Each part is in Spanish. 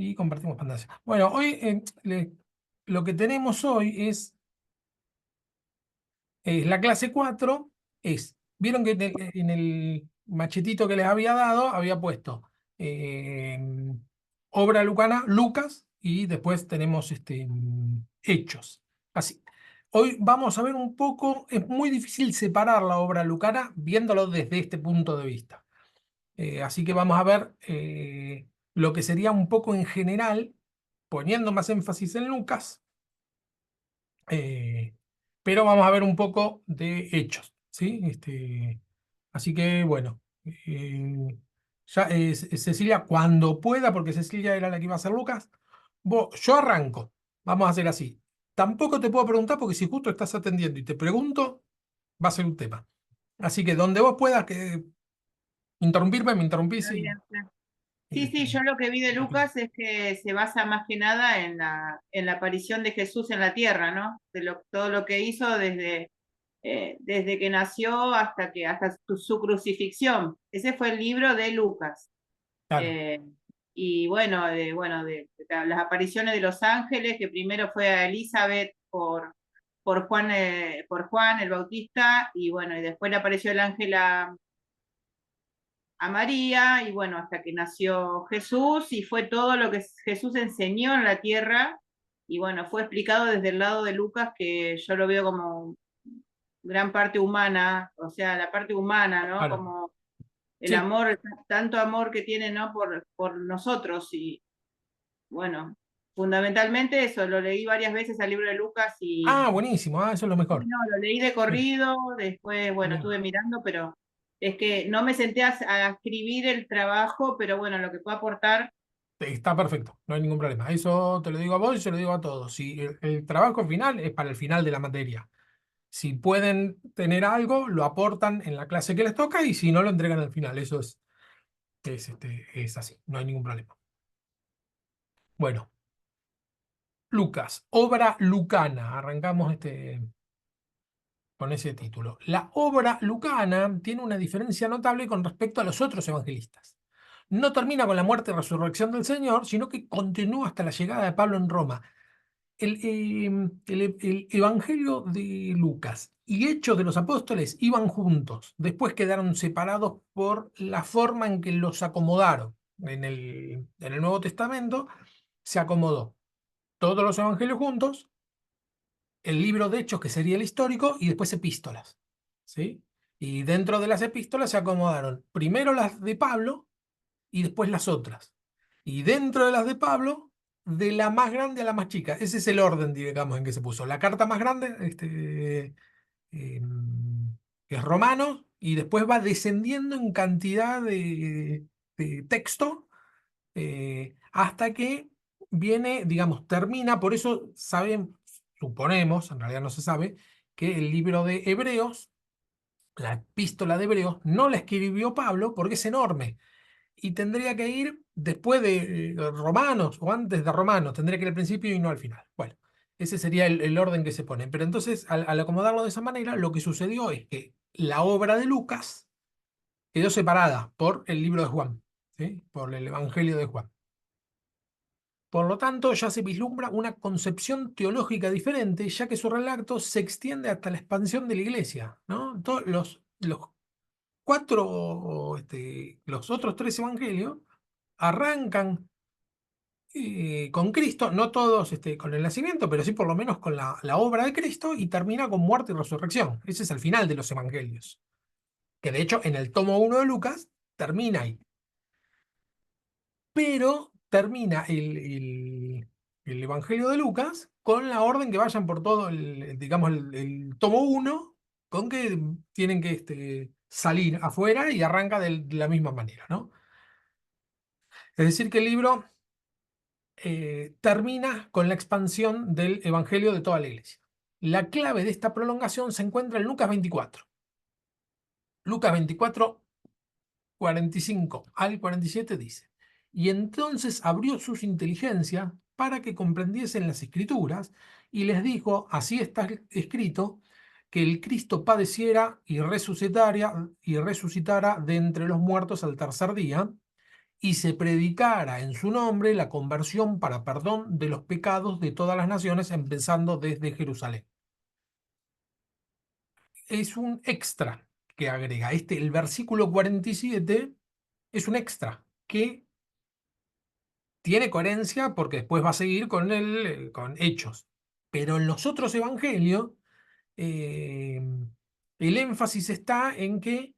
Y compartimos pantalla. Bueno, hoy lo que tenemos hoy es la clase 4. Vieron que en el machetito que les había dado había puesto eh, obra lucana, Lucas, y después tenemos hechos. Así. Hoy vamos a ver un poco, es muy difícil separar la obra lucana viéndolo desde este punto de vista. Así que vamos a ver lo que sería un poco en general, poniendo más énfasis en Lucas, eh, pero vamos a ver un poco de hechos, ¿sí? Así que bueno, ya, Cecilia, cuando pueda, porque Cecilia era la que iba a hacer Lucas, yo arranco, vamos a hacer así. Tampoco te puedo preguntar porque si justo estás atendiendo y te pregunto, va a ser un tema. Así que donde vos puedas interrumpirme, me interrumpís Está y... bien, sí. y, Sí, sí, este, yo lo que vi de Lucas es que se basa más que nada en la aparición de Jesús en la tierra, ¿no? Todo lo que hizo desde que nació hasta su crucifixión. Ese fue el libro de Lucas. Claro, Eh, y bueno, de las apariciones de los ángeles, que primero fue a Elizabeth por Juan el Bautista, y bueno, y después le apareció el ángel a María, y bueno, hasta que nació Jesús, y fue todo lo que Jesús enseñó en la tierra, y bueno, fue explicado desde el lado de Lucas, que yo lo veo como gran parte humana, o sea, la parte humana, ¿no? claro. Como el Sí. amor, tanto amor que tiene, ¿no? Por nosotros, y bueno, fundamentalmente eso, lo leí varias veces al libro de Lucas, y Ah, buenísimo. Ah, eso es lo sí, mejor. no, lo leí de Bien, corrido, después, bueno, bien. estuve mirando, pero es que no me senté a escribir el trabajo, pero bueno, lo que puedo aportar, Está perfecto, no hay ningún problema. Eso te lo digo a vos y se lo digo a todos. Si el trabajo final es para el final de la materia. Si pueden tener algo, lo aportan en la clase que les toca y si no, lo entregan al final. Eso es así, no hay ningún problema. Bueno, Lucas, obra lucana. Arrancamos con ese título. La obra lucana tiene una diferencia notable con respecto a los otros evangelistas. No termina con la muerte y resurrección del Señor, sino que continúa hasta la llegada de Pablo en Roma. El Evangelio de Lucas y Hechos de los Apóstoles iban juntos, después quedaron separados por la forma en que los acomodaron. En el Nuevo Testamento se acomodó todos los evangelios juntos, el libro de Hechos, que sería el histórico, y después epístolas. ¿Sí? Y dentro de las epístolas se acomodaron primero las de Pablo y después las otras. Y dentro de las de Pablo, de la más grande a la más chica. Ese es el orden, digamos, en que se puso. La carta más grande, que es Romanos, y después va descendiendo en cantidad de texto hasta que viene, digamos, termina. Por eso saben, suponemos, en realidad no se sabe, que el libro de Hebreos, la epístola de Hebreos, no la escribió Pablo porque es enorme y tendría que ir después de Romanos o antes de Romanos, tendría que ir al principio y no al final. Bueno, ese sería el orden que se pone. Pero entonces, al acomodarlo de esa manera, lo que sucedió es que la obra de Lucas quedó separada por el libro de Juan, ¿sí? Por el Evangelio de Juan. Por lo tanto, ya se vislumbra una concepción teológica diferente, ya que su relato se extiende hasta la expansión de la iglesia, ¿no? Los los otros tres evangelios arrancan con Cristo, no todos con el nacimiento, pero sí por lo menos con la obra de Cristo y termina con muerte y resurrección. Ese es el final de los evangelios, que de hecho en el tomo 1 de Lucas termina ahí, pero termina el evangelio de Lucas con la orden que vayan por todo digamos, el tomo 1 con que tienen que salir afuera y arranca de la misma manera, ¿no? Es decir, que el libro termina con la expansión del evangelio de toda la iglesia. La clave de esta prolongación se encuentra en Lucas 24. Lucas 24, 45 al 47 dice: Y entonces abrió sus inteligencias para que comprendiesen las escrituras y les dijo: Así está escrito, que el Cristo padeciera y resucitara de entre los muertos al tercer día, y se predicara en su nombre la conversión para perdón de los pecados de todas las naciones, empezando desde Jerusalén. Es un extra que agrega. El versículo 47 es un extra que tiene coherencia porque después va a seguir con Hechos. Pero en los otros evangelios, eh, el énfasis está en que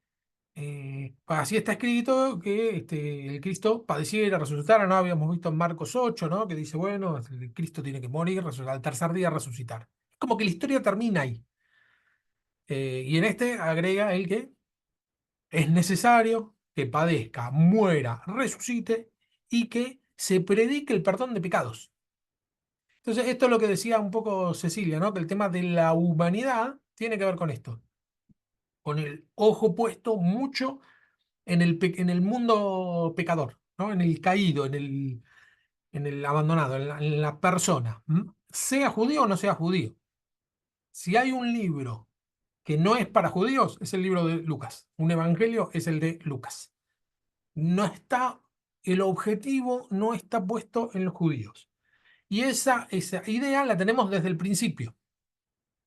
así está escrito que el Cristo padeciera, resucitara. No habíamos visto en Marcos 8, ¿no? Que dice, bueno, el Cristo tiene que morir, al tercer día resucitar. Como que la historia termina ahí. Y en este agrega el que es necesario que padezca, muera, resucite y que se predique el perdón de pecados. Entonces, esto es lo que decía un poco Cecilia, ¿no? Que el tema de la humanidad tiene que ver con esto, con el ojo puesto mucho en el mundo pecador, ¿no? En el caído, en el abandonado, en la persona, ¿m? Sea judío o no sea judío. Si hay un libro que no es para judíos, es el libro de Lucas. Un evangelio es el de Lucas. No está, el objetivo no está puesto en los judíos. Y esa idea la tenemos desde el principio,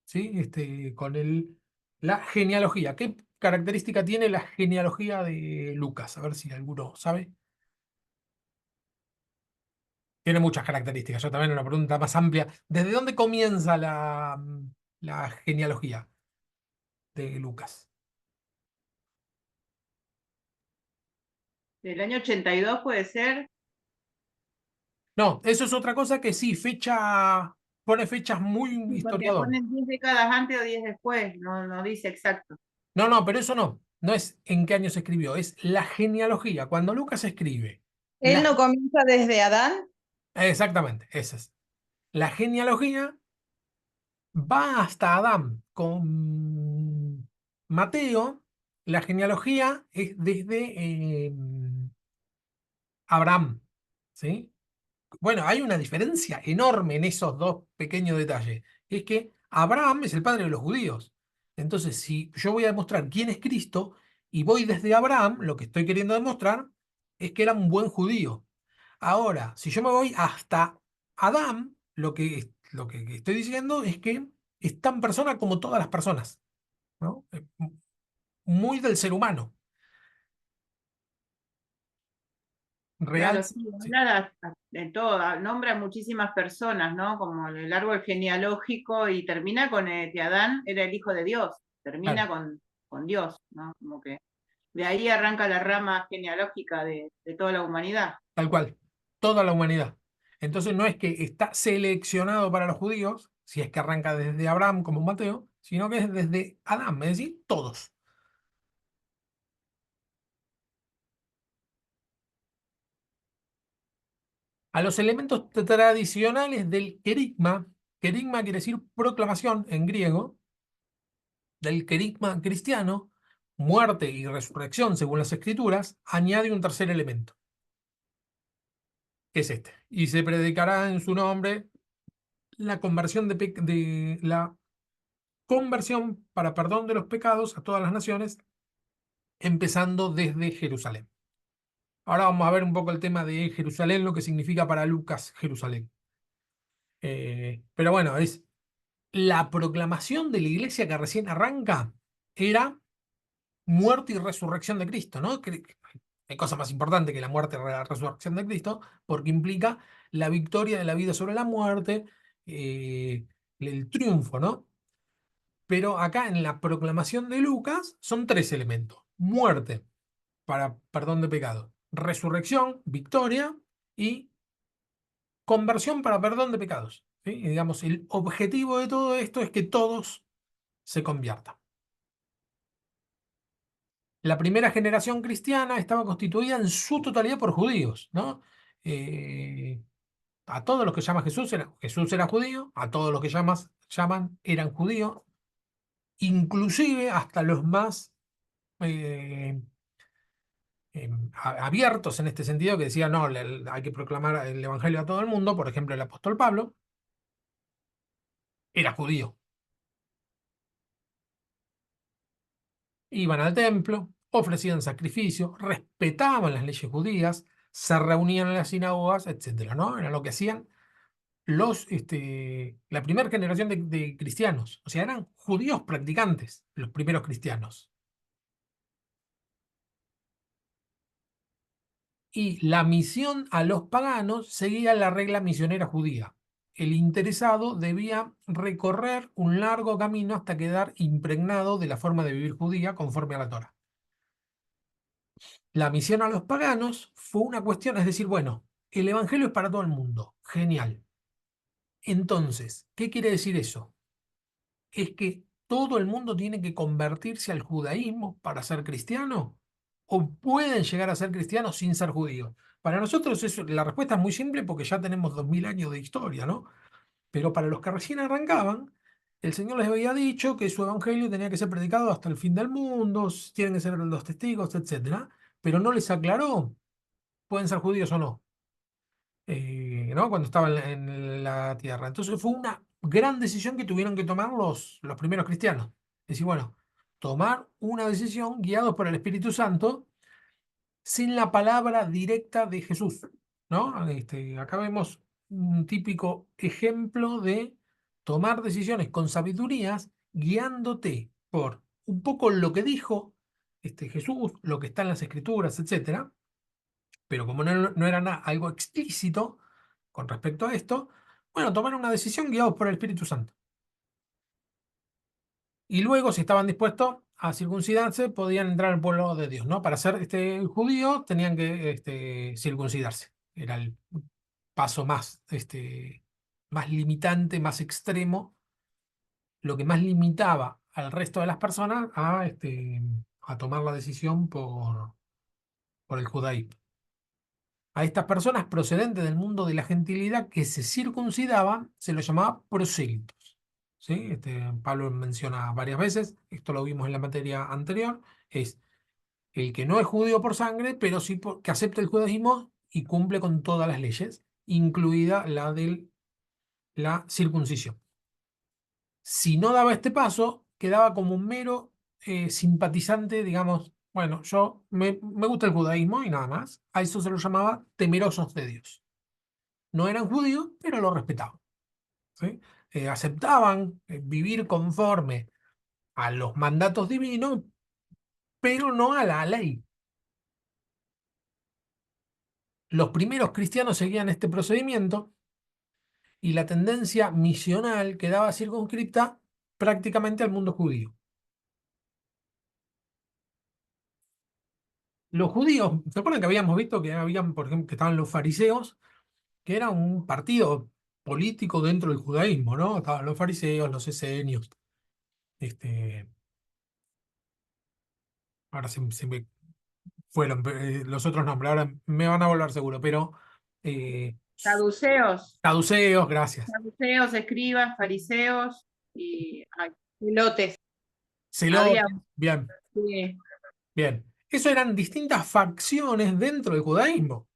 ¿sí? Con la genealogía. ¿Qué característica tiene la genealogía de Lucas? A ver si alguno sabe. Tiene muchas características. Yo también una pregunta más amplia. ¿Desde dónde comienza la genealogía de Lucas? Del año 82 puede ser, No, eso es otra cosa que sí, pone fechas muy sí, porque historiador. ponen 10 décadas antes o 10 después, no, no dice exacto. No, no, pero eso no. No es en qué año se escribió, es la genealogía. Cuando Lucas escribe, Él no comienza desde Adán. exactamente, esa es. La genealogía va hasta Adán. Con Mateo, la genealogía es desde Abraham, ¿sí? Bueno, hay una diferencia enorme en esos dos pequeños detalles. Es que Abraham es el padre de los judíos. Entonces, si yo voy a demostrar quién es Cristo y voy desde Abraham, lo que estoy queriendo demostrar es que era un buen judío. Ahora, si yo me voy hasta Adán, lo que estoy diciendo es que es tan persona como todas las personas, ¿no? Muy del ser humano. Real. Claro, sí, Sí, de todo, nombra muchísimas personas, ¿no? Como el árbol genealógico y termina con que Adán era el hijo de Dios, claro, termina con Dios, ¿no? Como que de ahí arranca la rama genealógica de toda la humanidad. tal cual. Toda la humanidad. Entonces no es que está seleccionado para los judíos, si es que arranca desde Abraham como Mateo, sino que es desde Adán, es decir, todos. A los elementos tradicionales querigma quiere decir proclamación en griego, del querigma cristiano, muerte y resurrección según las escrituras, añade un tercer elemento, que es este. Y se predicará en su nombre la conversión de la conversión para perdón de los pecados a todas las naciones, empezando desde Jerusalén. Ahora vamos a ver un poco el tema de Jerusalén, lo que significa para Lucas Jerusalén. Pero bueno, es la proclamación de la iglesia que recién arranca, era muerte y resurrección de Cristo, ¿no? Hay cosa más importante que la muerte y la resurrección de Cristo, porque implica la victoria de la vida sobre la muerte, el triunfo, ¿no? Pero acá en la proclamación de Lucas son tres elementos: muerte para perdón de pecados, resurrección, victoria, y conversión para perdón de pecados, ¿sí? Y digamos, el objetivo de todo esto es que todos se conviertan. La primera generación cristiana estaba constituida en su totalidad por judíos, ¿no? Eh, a todos los que llama Jesús era judío, a todos los que llaman eran judíos, inclusive hasta los más eh, abiertos en este sentido, que decían, no, hay que proclamar el evangelio a todo el mundo. Por ejemplo, el apóstol Pablo era judío. Iban al templo, ofrecían sacrificios, respetaban las leyes judías, se reunían en las sinagogas, etcétera, ¿no? Era lo que hacían la primera generación de cristianos. O sea, eran judíos practicantes, los primeros cristianos. Y la misión a los paganos seguía la regla misionera judía. El interesado debía recorrer un largo camino hasta quedar impregnado de la forma de vivir judía conforme a la Torá. La misión a los paganos fue una cuestión, es decir, bueno, el evangelio es para todo el mundo. Genial. Entonces, ¿qué quiere decir eso? Es que todo el mundo tiene que convertirse al judaísmo para ser cristiano, o pueden llegar a ser cristianos sin ser judíos. Para nosotros la respuesta es muy simple porque ya tenemos 2000 años de historia, ¿no? Pero para los que recién arrancaban, el Señor les había dicho que su evangelio tenía que ser predicado hasta el fin del mundo, tienen que ser los testigos, etcétera, pero no les aclaró, pueden ser judíos o no, ¿no? Cuando estaban en la tierra. Entonces fue una gran decisión que tuvieron que tomar los primeros cristianos. Es decir, bueno, tomar una decisión guiados por el Espíritu Santo sin la palabra directa de Jesús, ¿no? Acá vemos un típico ejemplo de tomar decisiones con sabidurías, guiándote por un poco lo que dijo Jesús, lo que está en las Escrituras, etcétera, pero como no era algo explícito con respecto a esto, bueno, tomar una decisión guiados por el Espíritu Santo. Y luego, si estaban dispuestos a circuncidarse, podían entrar al pueblo de Dios, ¿no? Para ser judío tenían que circuncidarse. Era el paso más limitante, más extremo, lo que más limitaba al resto de las personas a tomar la decisión por el judaísmo. A estas personas procedentes del mundo de la gentilidad que se circuncidaban se los llamaba prosélitos. ¿Sí? Pablo menciona varias veces, esto lo vimos en la materia anterior, es el que no es judío por sangre, pero sí que acepta el judaísmo y cumple con todas las leyes, incluida la de la circuncisión. Si no daba este paso, quedaba como un mero simpatizante, digamos, bueno, me gusta el judaísmo y nada más. A eso se lo llamaba temerosos de Dios. No eran judíos, pero lo respetaban. ¿Sí? Aceptaban vivir conforme a los mandatos divinos, pero no a la ley. Los primeros cristianos seguían este procedimiento y la tendencia misional quedaba circunscripta prácticamente al mundo judío. Los judíos, ¿se acuerdan que habíamos visto que habían, por ejemplo, que estaban los fariseos, que era un partido político dentro del judaísmo, ¿no? Estaban los fariseos, los esenios, este, ahora se me fueron los otros nombres, ahora me van a volver seguro, pero eh, Saduceos, saduceos, gracias, saduceos, escribas, fariseos y ay, Pilotes. había, celotes, bien, sí, bien. Eso eran distintas facciones dentro del judaísmo.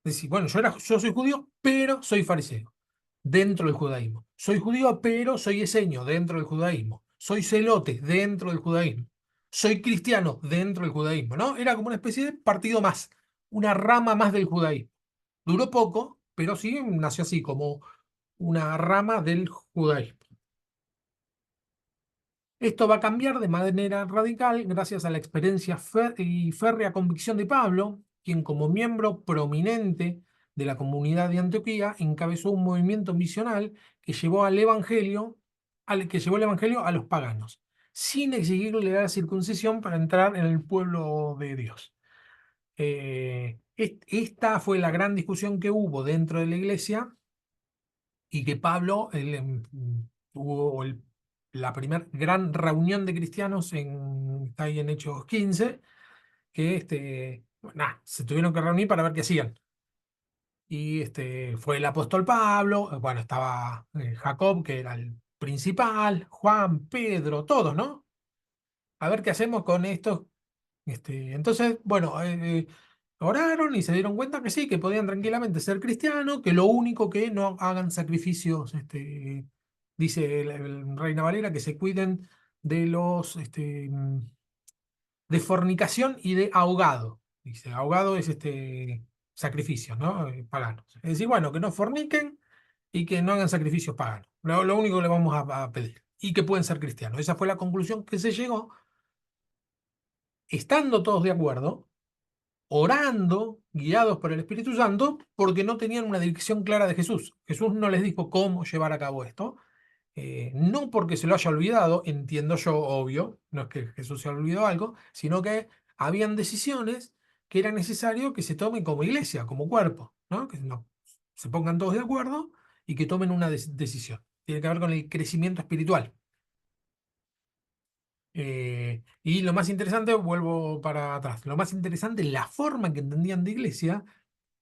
Es decir, bueno, yo soy judío, pero soy fariseo, dentro del judaísmo. Soy judío, pero soy esenio, dentro del judaísmo. Soy celote, dentro del judaísmo. Soy cristiano, dentro del judaísmo, ¿no? Era como una especie de partido más, una rama más del judaísmo. Duró poco, pero sí nació así, como una rama del judaísmo. Esto va a cambiar de manera radical gracias a la experiencia y férrea convicción de Pablo, quien como miembro prominente de la comunidad de Antioquía encabezó un movimiento misional que llevó que llevó el evangelio a los paganos, sin exigirle la circuncisión para entrar en el pueblo de Dios. Esta fue la gran discusión que hubo dentro de la iglesia y que Pablo tuvo la primera gran reunión de cristianos está ahí en Hechos 15, que bueno, nada, se tuvieron que reunir para ver qué hacían. Y fue el apóstol Pablo, bueno, estaba Jacob, que era el principal, Juan, Pedro, todos, ¿no? A ver qué hacemos con estos. Entonces, bueno, oraron y se dieron cuenta que sí, que podían tranquilamente ser cristianos, que lo único que no hagan sacrificios, dice el Reina Valera, que se cuiden de de fornicación y de ahogado. Dice, ahogado es sacrificios, ¿no? Paganos. Es decir, bueno, que no forniquen y que no hagan sacrificios paganos. Lo único que le vamos a pedir. Y que pueden ser cristianos. Esa fue la conclusión que se llegó, estando todos de acuerdo, orando, guiados por el Espíritu Santo, porque no tenían una dirección clara de Jesús. Jesús no les dijo cómo llevar a cabo esto, no porque se lo haya olvidado, entiendo yo, obvio, no es que Jesús se haya olvidado algo, sino que habían decisiones que era necesario que se tomen como iglesia, como cuerpo, ¿no? Que no, se pongan todos de acuerdo y que tomen una decisión. Tiene que ver con el crecimiento espiritual. Y lo más interesante, vuelvo para atrás, lo más interesante, la forma que entendían de iglesia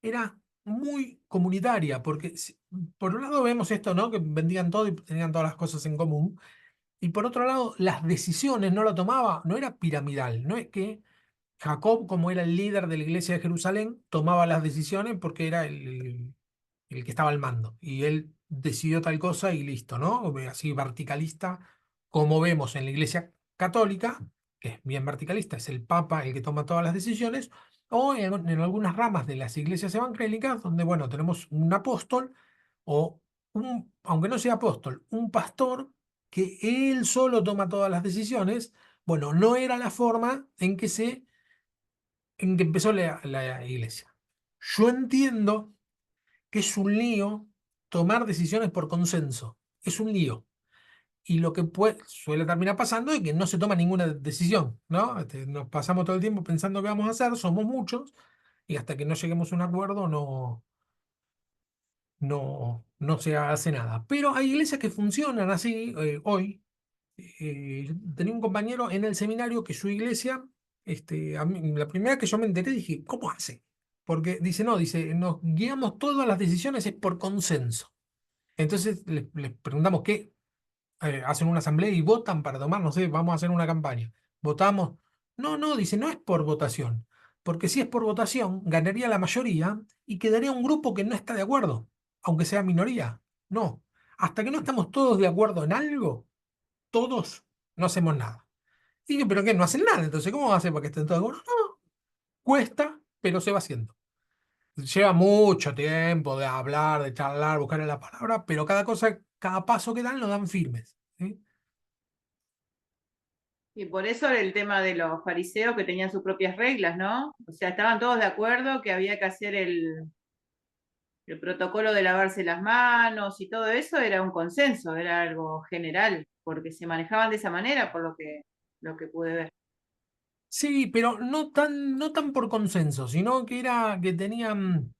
era muy comunitaria, porque por un lado vemos esto, ¿no? Que vendían todo y tenían todas las cosas en común, y por otro lado, las decisiones no lo tomaba, no era piramidal, no es que Jacob, como era el líder de la iglesia de Jerusalén, tomaba las decisiones porque era el que estaba al mando. Y él decidió tal cosa y listo, ¿no? Así verticalista, como vemos en la iglesia católica, que es bien verticalista, es el papa el que toma todas las decisiones, o en algunas ramas de las iglesias evangélicas, donde, bueno, tenemos un apóstol o aunque no sea apóstol, un pastor que él solo toma todas las decisiones. Bueno, no era la forma en que empezó la iglesia. Yo entiendo que es un lío tomar decisiones por consenso. Es un lío. Y lo que suele terminar pasando es que no se toma ninguna decisión, ¿no? Nos pasamos todo el tiempo pensando qué vamos a hacer, somos muchos, y hasta que no lleguemos a un acuerdo no se hace nada. Pero hay iglesias que funcionan así hoy. Tenía un compañero en el seminario que su iglesia, a mí, la primera vez que yo me enteré dije, ¿cómo hace? Porque dice, no, dice, nos guiamos todas las decisiones es por consenso. Entonces les preguntamos qué, hacen una asamblea y votan para tomar, no sé, vamos a hacer una campaña. Votamos. No, no, dice, no es por votación. Porque si es por votación, ganaría la mayoría y quedaría un grupo que no está de acuerdo, aunque sea minoría. No. Hasta que no estamos todos de acuerdo en algo, todos no hacemos nada. Y yo, ¿pero qué? No hacen nada. Entonces, ¿cómo va a hacer para que estén todos de acuerdo? No, cuesta, pero se va haciendo. Lleva mucho tiempo de hablar, de charlar, buscar la palabra, pero cada cosa, cada paso que dan lo dan firmes. ¿Sí? Y por eso el tema de los fariseos que tenían sus propias reglas, ¿no? O sea, estaban todos de acuerdo que había que hacer el protocolo de lavarse las manos y todo eso era un consenso, era algo general, porque se manejaban de esa manera, por lo que pude ver. Sí, pero no tan por consenso, sino que era que tenían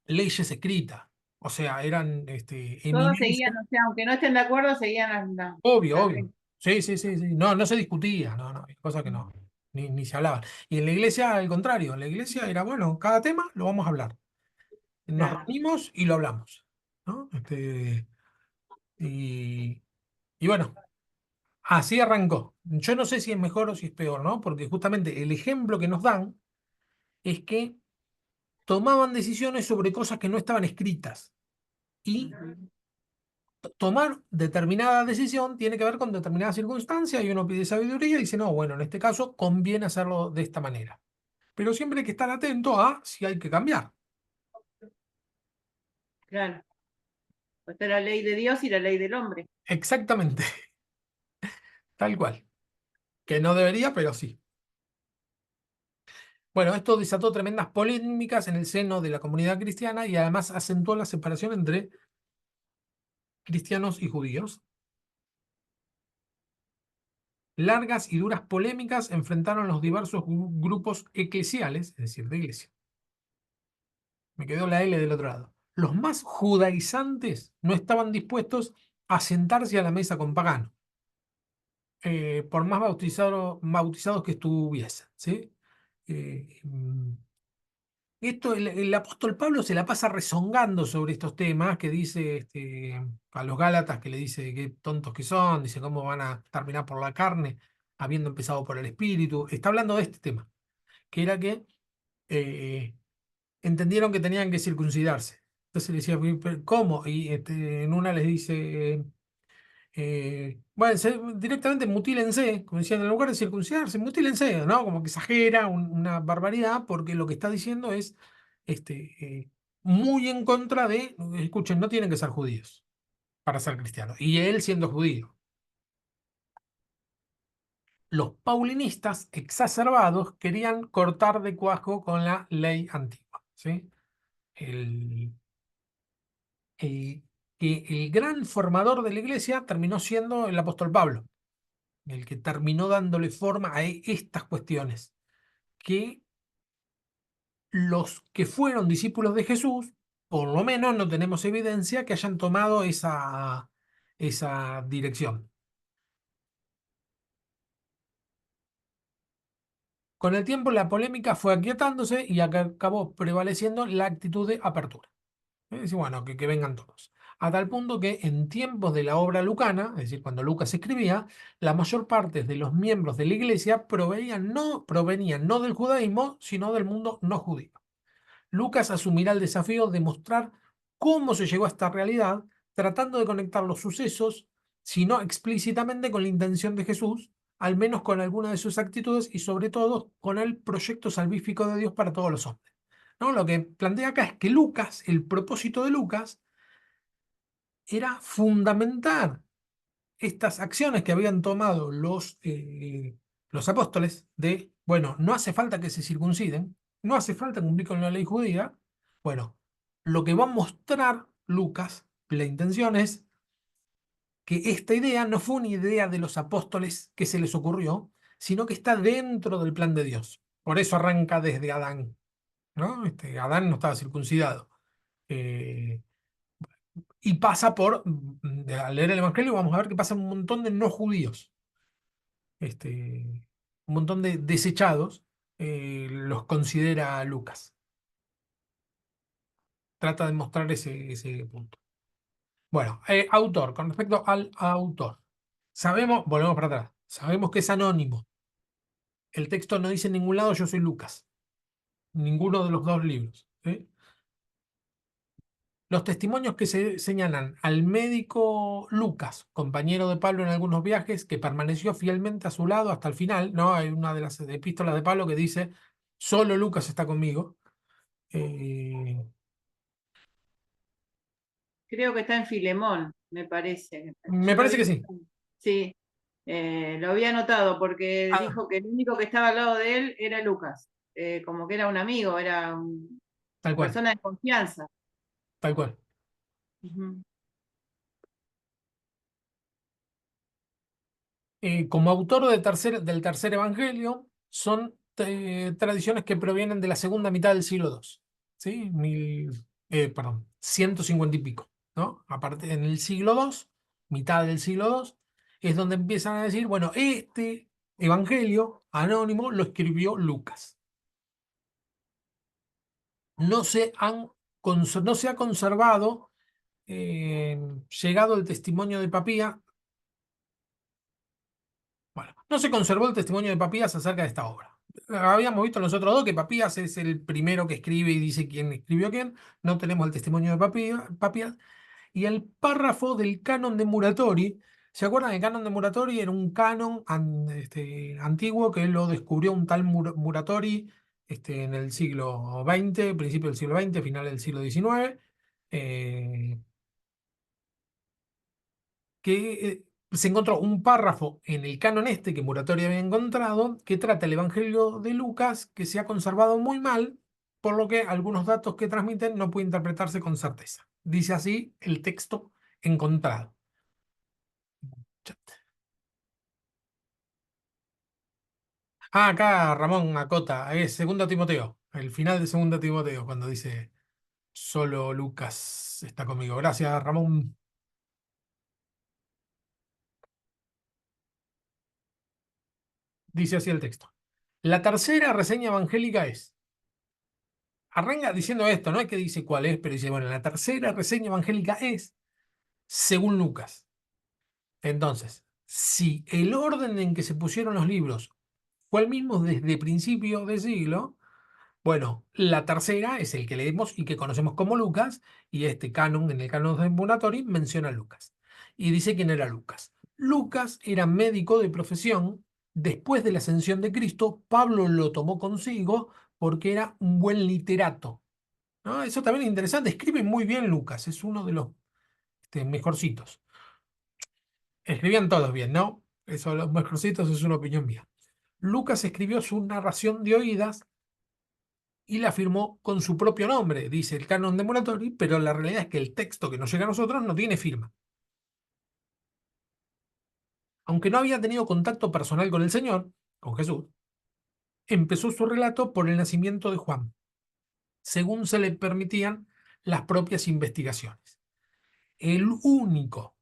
leyes escritas. O sea, eran Todos seguían, eminencia. o sea, aunque no estén de acuerdo, seguían Obvio, las obvio. reglas. Sí, sí, sí, sí. No, no se discutía, no, no, hay cosas que no, ni se hablaban. Y en la iglesia, al contrario, en la iglesia era, bueno, cada tema lo vamos a hablar. Nos Claro. reunimos y lo hablamos, ¿no? Y, y bueno, así arrancó. Yo no sé si es mejor o si es peor, ¿no? Porque justamente el ejemplo que nos dan es que tomaban decisiones sobre cosas que no estaban escritas. Y Ujú. tomar determinada decisión tiene que ver con determinada circunstancia y uno pide sabiduría y dice, no, bueno, en este caso conviene hacerlo de esta manera. Pero siempre hay que estar atento a si hay que cambiar. Claro. Pues está la ley de Dios y la ley del hombre. Exactamente, tal cual. Que no debería, pero sí. Bueno, esto desató tremendas polémicas en el seno de la comunidad cristiana y además acentuó la separación entre cristianos y judíos. Largas y duras polémicas enfrentaron los diversos grupos eclesiales, es decir, de iglesia. Me quedó la L del otro lado. Los más judaizantes no estaban dispuestos a sentarse a la mesa con paganos, por más bautizados que estuviesen, ¿sí? Esto, el apóstol Pablo se la pasa rezongando sobre estos temas, que dice a los Gálatas, que le dice qué tontos que son, dice cómo van a terminar por la carne, habiendo empezado por el espíritu. Está hablando de este tema, que era que eh, entendieron que tenían que circuncidarse. Entonces le decía, "¿Pero cómo?". Y en una les dice, bueno, directamente mutílense, como decían, en lugar de circuncidarse, mutílense, ¿no? Como que exagera una barbaridad, porque lo que está diciendo es, muy en contra de, escuchen, no tienen que ser judíos para ser cristianos. Y él siendo judío. Los paulinistas exacerbados querían cortar de cuajo con la ley antigua, ¿sí? El, el- que el gran formador de la iglesia terminó siendo el apóstol Pablo, el que terminó dándole forma a estas cuestiones, que los que fueron discípulos de Jesús, por lo menos no tenemos evidencia que hayan tomado esa dirección. Con el tiempo la polémica fue aquietándose y acabó prevaleciendo la actitud de apertura. Es decir, bueno, que vengan todos. A tal punto que en tiempos de la obra lucana, es decir, cuando Lucas escribía, la mayor parte de los miembros de la iglesia provenían no del judaísmo, sino del mundo no judío. Lucas asumirá el desafío de mostrar cómo se llegó a esta realidad, tratando de conectar los sucesos, si no explícitamente con la intención de Jesús, al menos con alguna de sus actitudes y sobre todo con el proyecto salvífico de Dios para todos los hombres. ¿No? Lo que plantea acá es que Lucas, el propósito de Lucas, era fundamentar estas acciones que habían tomado los apóstoles de, bueno, no hace falta que se circunciden, no hace falta cumplir con la ley judía. Bueno, lo que va a mostrar Lucas, la intención es que esta idea no fue una idea de los apóstoles que se les ocurrió, sino que está dentro del plan de Dios. Por eso arranca desde Adán, ¿no? Adán no estaba circuncidado. Eh, y pasa por, al leer el Evangelio, vamos a ver que pasa un montón de no judíos, un montón de desechados, los considera Lucas. Trata de mostrar ese punto. Bueno, autor, con respecto al autor. Sabemos, volvemos para atrás, sabemos que es anónimo. El texto no dice en ningún lado yo soy Lucas, ninguno de los dos libros. ¿Sí? Los testimonios que se señalan al médico Lucas, compañero de Pablo en algunos viajes, que permaneció fielmente a su lado hasta el final, ¿no? Hay una de las epístolas de Pablo que dice, solo Lucas está conmigo. Eh, Creo que está en Filemón, me parece. Me Yo lo parece había que sí, notado. Sí, lo había notado porque ah, dijo que el único que estaba al lado de él era Lucas, como que era un amigo, era una tal cual, persona de confianza. tal cual. Ujú. Como autor del tercer evangelio, son tradiciones que provienen de la segunda mitad del siglo II, ¿sí? Perdón, 150 y pico, ¿no? Aparte, en el siglo II, mitad del siglo II, es donde empiezan a decir, bueno, este evangelio anónimo lo escribió Lucas. No no se ha conservado, llegado el testimonio de Papía. Bueno, no se conservó el testimonio de Papías acerca de esta obra. Habíamos visto nosotros dos que Papías es el primero que escribe y dice quién escribió quién. No tenemos el testimonio de Papías. Y el párrafo del canon de Muratori. ¿Se acuerdan? El canon de Muratori era un canon antiguo que lo descubrió un tal Muratori en el siglo XX, principio del siglo XX, final del siglo XIX. eh, que se encontró un párrafo en el canon que Muratori había encontrado que trata el Evangelio de Lucas que se ha conservado muy mal, por lo que algunos datos que transmiten no pueden interpretarse con certeza. Dice así el texto encontrado. Ah, acá Ramón acota, es segundo Timoteo, el final de segundo Timoteo, cuando dice solo Lucas está conmigo. Gracias, Ramón. Dice así el texto. La tercera reseña evangélica es. Arranca diciendo esto, no es que dice cuál es, pero dice, bueno, la tercera reseña evangélica es según Lucas. Entonces, si el orden en que se pusieron los libros fue el mismo desde principio de siglo, bueno, la tercera es el que leemos y que conocemos como Lucas, y este canon, en el canon de Muratori, menciona a Lucas. Y dice quién era Lucas. Lucas era médico de profesión. Después de la ascensión de Cristo, Pablo lo tomó consigo porque era un buen literato. ¿no? Eso también es interesante. Escribe muy bien Lucas, es uno de los mejorcitos. Escribían todos bien, ¿no? Eso, los mejorcitos es una opinión mía. Lucas escribió su narración de oídas y la firmó con su propio nombre, dice el canon de Muratori, pero la realidad es que el texto que nos llega a nosotros no tiene firma. Aunque no había tenido contacto personal con el Señor, con Jesús, empezó su relato por el nacimiento de Juan, según se le permitían las propias investigaciones. El único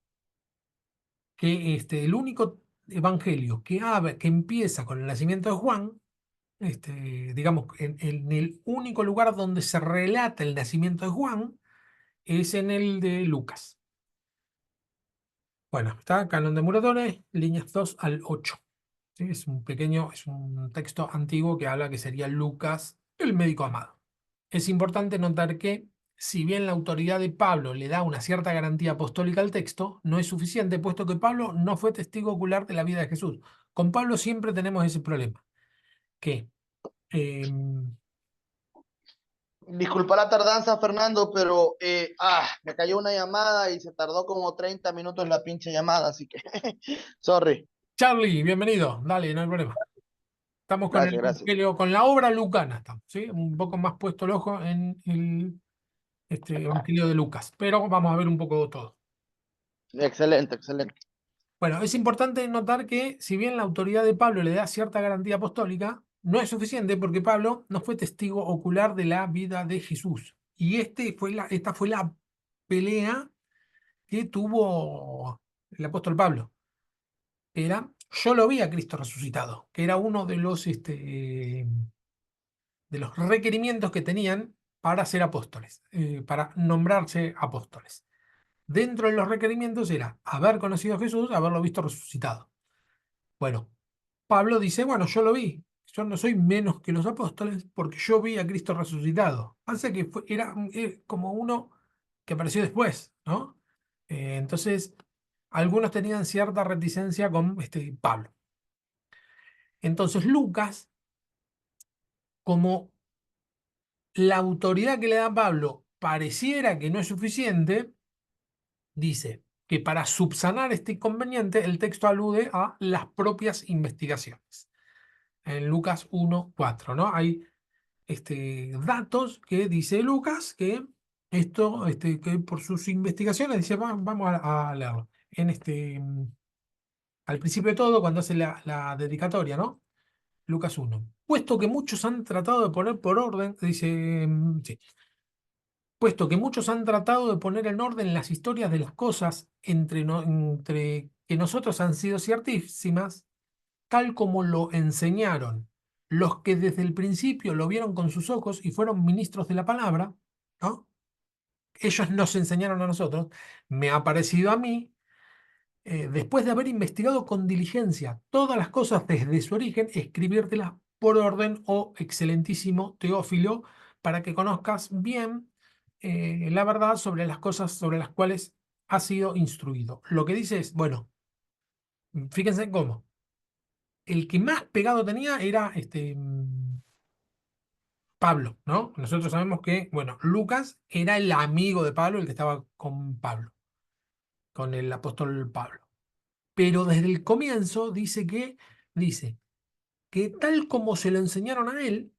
el único evangelio que empieza con el nacimiento de Juan, digamos, en el único lugar donde se relata el nacimiento de Juan, es en el de Lucas. Bueno, está Canon de Muratori, líneas 2 al 8. ¿Sí? Es un texto antiguo que habla que sería Lucas, el médico amado. Es importante notar que, si bien la autoridad de Pablo le da una cierta garantía apostólica al texto, no es suficiente, puesto que Pablo no fue testigo ocular de la vida de Jesús. Con Pablo siempre tenemos ese problema, que Disculpa la tardanza, Fernando, pero me cayó una llamada y se tardó como 30 minutos la pinche llamada, así que sorry. Charlie, bienvenido, dale, no hay problema. Estamos con el Gracias, gracias. Evangelio, con la obra lucana, estamos, ¿sí? Un poco más puesto el ojo en el Evangelio de Lucas, pero vamos a ver un poco todo. Excelente, excelente. Bueno, es importante notar que, si bien la autoridad de Pablo le da cierta garantía apostólica, no es suficiente, porque Pablo no fue testigo ocular de la vida de Jesús. Y esta fue la pelea que tuvo el apóstol Pablo. Yo lo vi a Cristo resucitado, que era uno de los requerimientos que tenían para ser apóstoles, para nombrarse apóstoles. Dentro de los requerimientos era haber conocido a Jesús, haberlo visto resucitado. Bueno, Pablo dice, bueno, yo lo vi, yo no soy menos que los apóstoles porque yo vi a Cristo resucitado. Pasa que era como uno que apareció después, ¿no? Entonces, algunos tenían cierta reticencia con Pablo. Entonces, Lucas, como la autoridad que le da Pablo pareciera que no es suficiente, dice que para subsanar este inconveniente, el texto alude a las propias investigaciones. En Lucas 1:4, ¿no? Hay datos que dice Lucas que que por sus investigaciones, dice, vamos a leerlo. Al principio de todo, cuando hace la dedicatoria, ¿no? Lucas 1. Puesto que muchos han tratado de poner por orden, dice, sí, puesto que muchos han tratado de poner en orden las historias de las cosas entre que nosotros han sido ciertísimas, tal como lo enseñaron los que desde el principio lo vieron con sus ojos y fueron ministros de la palabra, ¿no? Ellos nos enseñaron a nosotros, me ha parecido a mí, después de haber investigado con diligencia todas las cosas desde su origen, escribírtelas por orden, oh excelentísimo Teófilo, para que conozcas bien la verdad sobre las cosas sobre las cuales has sido instruido. Lo que dice es, bueno, fíjense cómo. El que más pegado tenía era Pablo, ¿no? Nosotros sabemos que, bueno, Lucas era el amigo de Pablo, el que estaba con Pablo, con el apóstol Pablo. Pero desde el comienzo dice que tal como se lo enseñaron a él,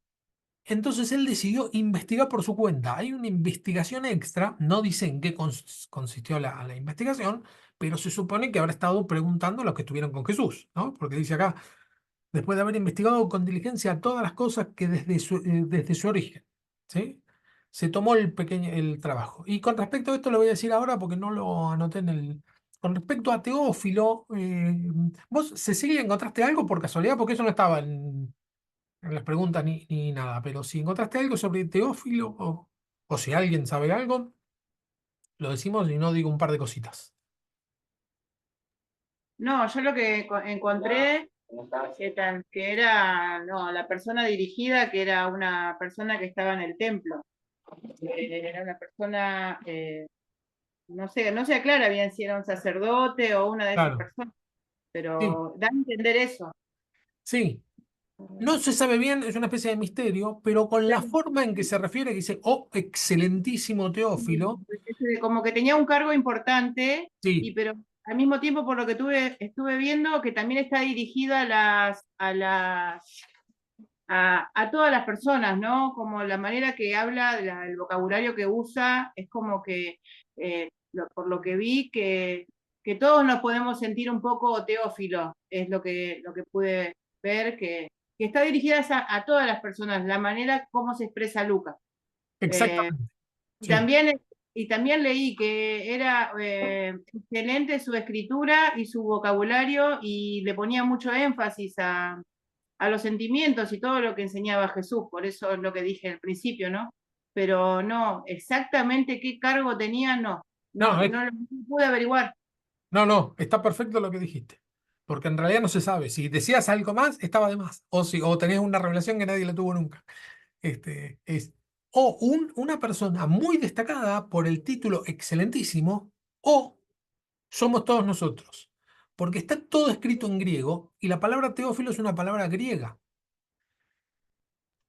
entonces él decidió investigar por su cuenta. Hay una investigación extra, no dice en qué consistió la investigación, pero se supone que habrá estado preguntando a los que estuvieron con Jesús, ¿no? Porque dice acá, después de haber investigado con diligencia todas las cosas que desde su origen, ¿sí? Se tomó el trabajo. Y con respecto a esto lo voy a decir ahora porque no lo anoté en el... Con respecto a Teófilo, ¿vos, Cecilia, encontraste algo por casualidad? Porque eso no estaba en las preguntas ni nada, pero si encontraste algo sobre Teófilo o si alguien sabe algo, lo decimos y no digo un par de cositas. No, yo lo que encontré que era no, la persona dirigida, que era una persona que estaba en el templo. Era una persona, no se aclara bien si era un sacerdote o una de esas Claro, personas, sí, pero da a entender eso. sí. No se sabe bien, es una especie de misterio, pero con la forma en que se refiere, que dice, oh, excelentísimo Teófilo, Como que tenía un cargo importante, sí, pero al mismo tiempo, por lo que estuve viendo, que también está dirigida a todas las personas, ¿no? Como la manera que habla, el vocabulario que usa, es como que, por lo que vi, que todos nos podemos sentir un poco Teófilo, es lo que pude ver, que está dirigida a todas las personas, la manera como se expresa Lucas. Eh, exactamente, y sí. también, y también leí que era excelente su escritura y su vocabulario y le ponía mucho énfasis a los sentimientos y todo lo que enseñaba Jesús, por eso es lo que dije al principio, ¿no? Pero no, exactamente qué cargo tenía, no, No, no lo pude averiguar. no, está perfecto lo que dijiste, porque en realidad no se sabe. Si decías algo más, estaba de más, o, si, o tenés una revelación que nadie la tuvo nunca. Es, o una persona muy destacada por el título excelentísimo, o somos todos nosotros, porque está todo escrito en griego y la palabra Teófilo es una palabra griega.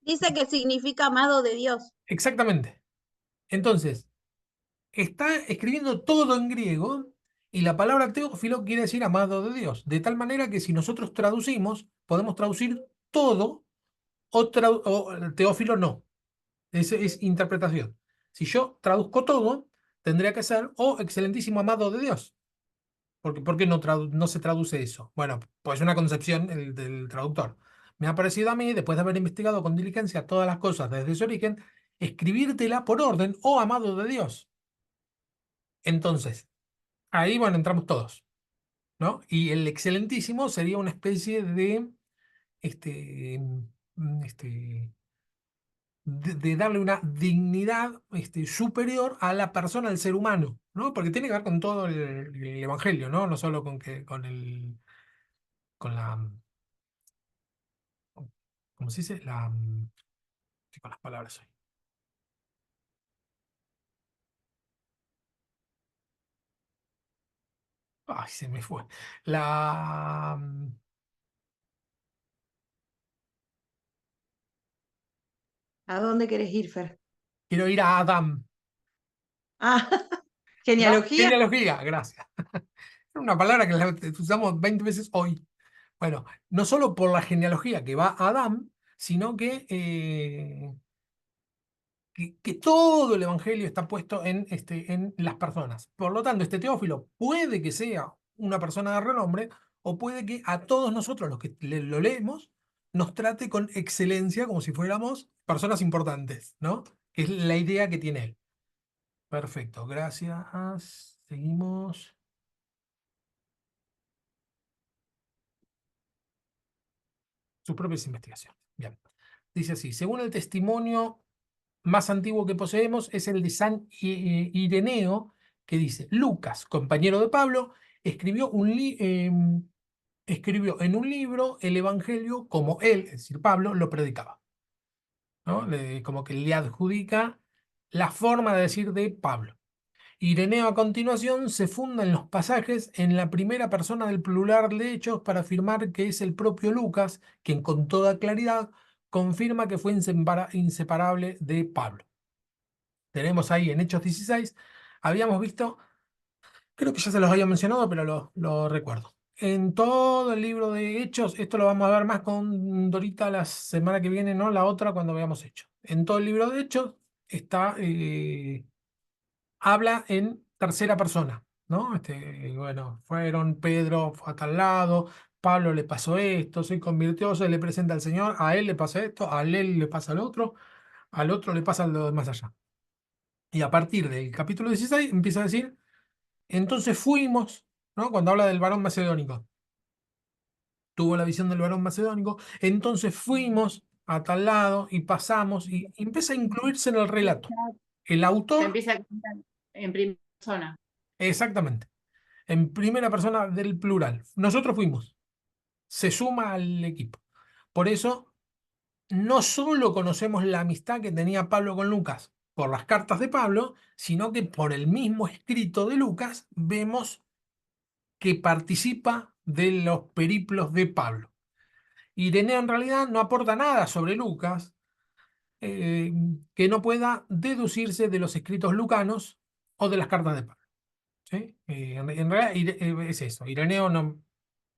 Dice que significa amado de Dios. Exactamente. Entonces, está escribiendo todo en griego y la palabra Teófilo quiere decir amado de Dios, de tal manera que si nosotros traducimos, podemos traducir todo o Teófilo no. Es interpretación. Si yo traduzco todo, tendría que ser o excelentísimo amado de Dios. Porque, ¿por qué no se traduce eso? Bueno, pues es una concepción del traductor. Me ha parecido a mí, después de haber investigado con diligencia todas las cosas desde su origen, escribírtela por orden o amado de Dios. Entonces, ahí, bueno, entramos todos, ¿no? Y el excelentísimo sería una especie de, este, este, de darle una dignidad superior a la persona, al ser humano, ¿no? Porque tiene que ver con todo el evangelio, ¿no? No solo con la, ¿cómo se dice? Sí, con las palabras hoy. Ay, se me fue. La, ¿A dónde querés ir, Fer? quiero ir a Adam. Ah, La genealogía. genealogía, gracias. Es una palabra que la usamos 20 veces hoy. Bueno, no solo por la genealogía que va a Adán, sino que todo el evangelio está puesto en las personas. Por lo tanto, este Teófilo puede que sea una persona de renombre o puede que a todos nosotros, los que lo leemos, nos trate con excelencia como si fuéramos personas importantes, ¿no? Que es la idea que tiene él. Perfecto, gracias. Seguimos. Sus propias investigaciones. Bien. Dice así, según el testimonio más antiguo que poseemos es el de San Ireneo, que dice, Lucas, compañero de Pablo, escribió en un libro el Evangelio como él, es decir, Pablo, lo predicaba, ¿no? Como que le adjudica la forma de decir de Pablo. Ireneo a continuación se funda en los pasajes en la primera persona del plural de hechos para afirmar que es el propio Lucas quien con toda claridad confirma que fue inseparable de Pablo. Tenemos ahí en Hechos 16, habíamos visto, creo que ya se los había mencionado, pero lo recuerdo. En todo el libro de Hechos, esto lo vamos a ver más con Dorita la semana que viene, no la otra cuando veamos Hechos. En todo el libro de Hechos está, habla en tercera persona, ¿no? Bueno, fueron, Pedro fue a tal lado, Pablo le pasó esto, se convirtió, se le presenta al Señor, a él le pasa esto, a él le pasa al otro le pasa lo de más allá. Y a partir del capítulo 16 empieza a decir, entonces fuimos, ¿no? Cuando habla del varón macedónico, tuvo la visión del varón macedónico, entonces fuimos a tal lado y pasamos y empieza a incluirse en el relato. El Se autor, empieza a contar en primera persona. exactamente, en primera persona del plural. Nosotros fuimos, se suma al equipo. Por eso, no solo conocemos la amistad que tenía Pablo con Lucas por las cartas de Pablo, sino que por el mismo escrito de Lucas vemos que participa de los periplos de Pablo. Ireneo en realidad no aporta nada sobre Lucas eh, que no pueda deducirse de los escritos lucanos o de las cartas de Pablo. ¿Sí? En realidad es eso. Ireneo no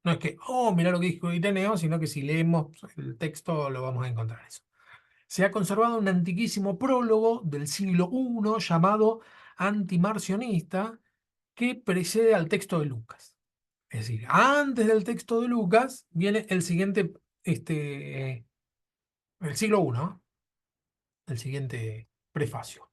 es que, oh, mira lo que dijo Ireneo, sino que si leemos el texto lo vamos a encontrar eso. Se ha conservado un antiquísimo prólogo del siglo I llamado Antimarcionista que precede al texto de Lucas. Es decir, antes del texto de Lucas viene el siguiente, el siglo I, ¿no? El siguiente prefacio.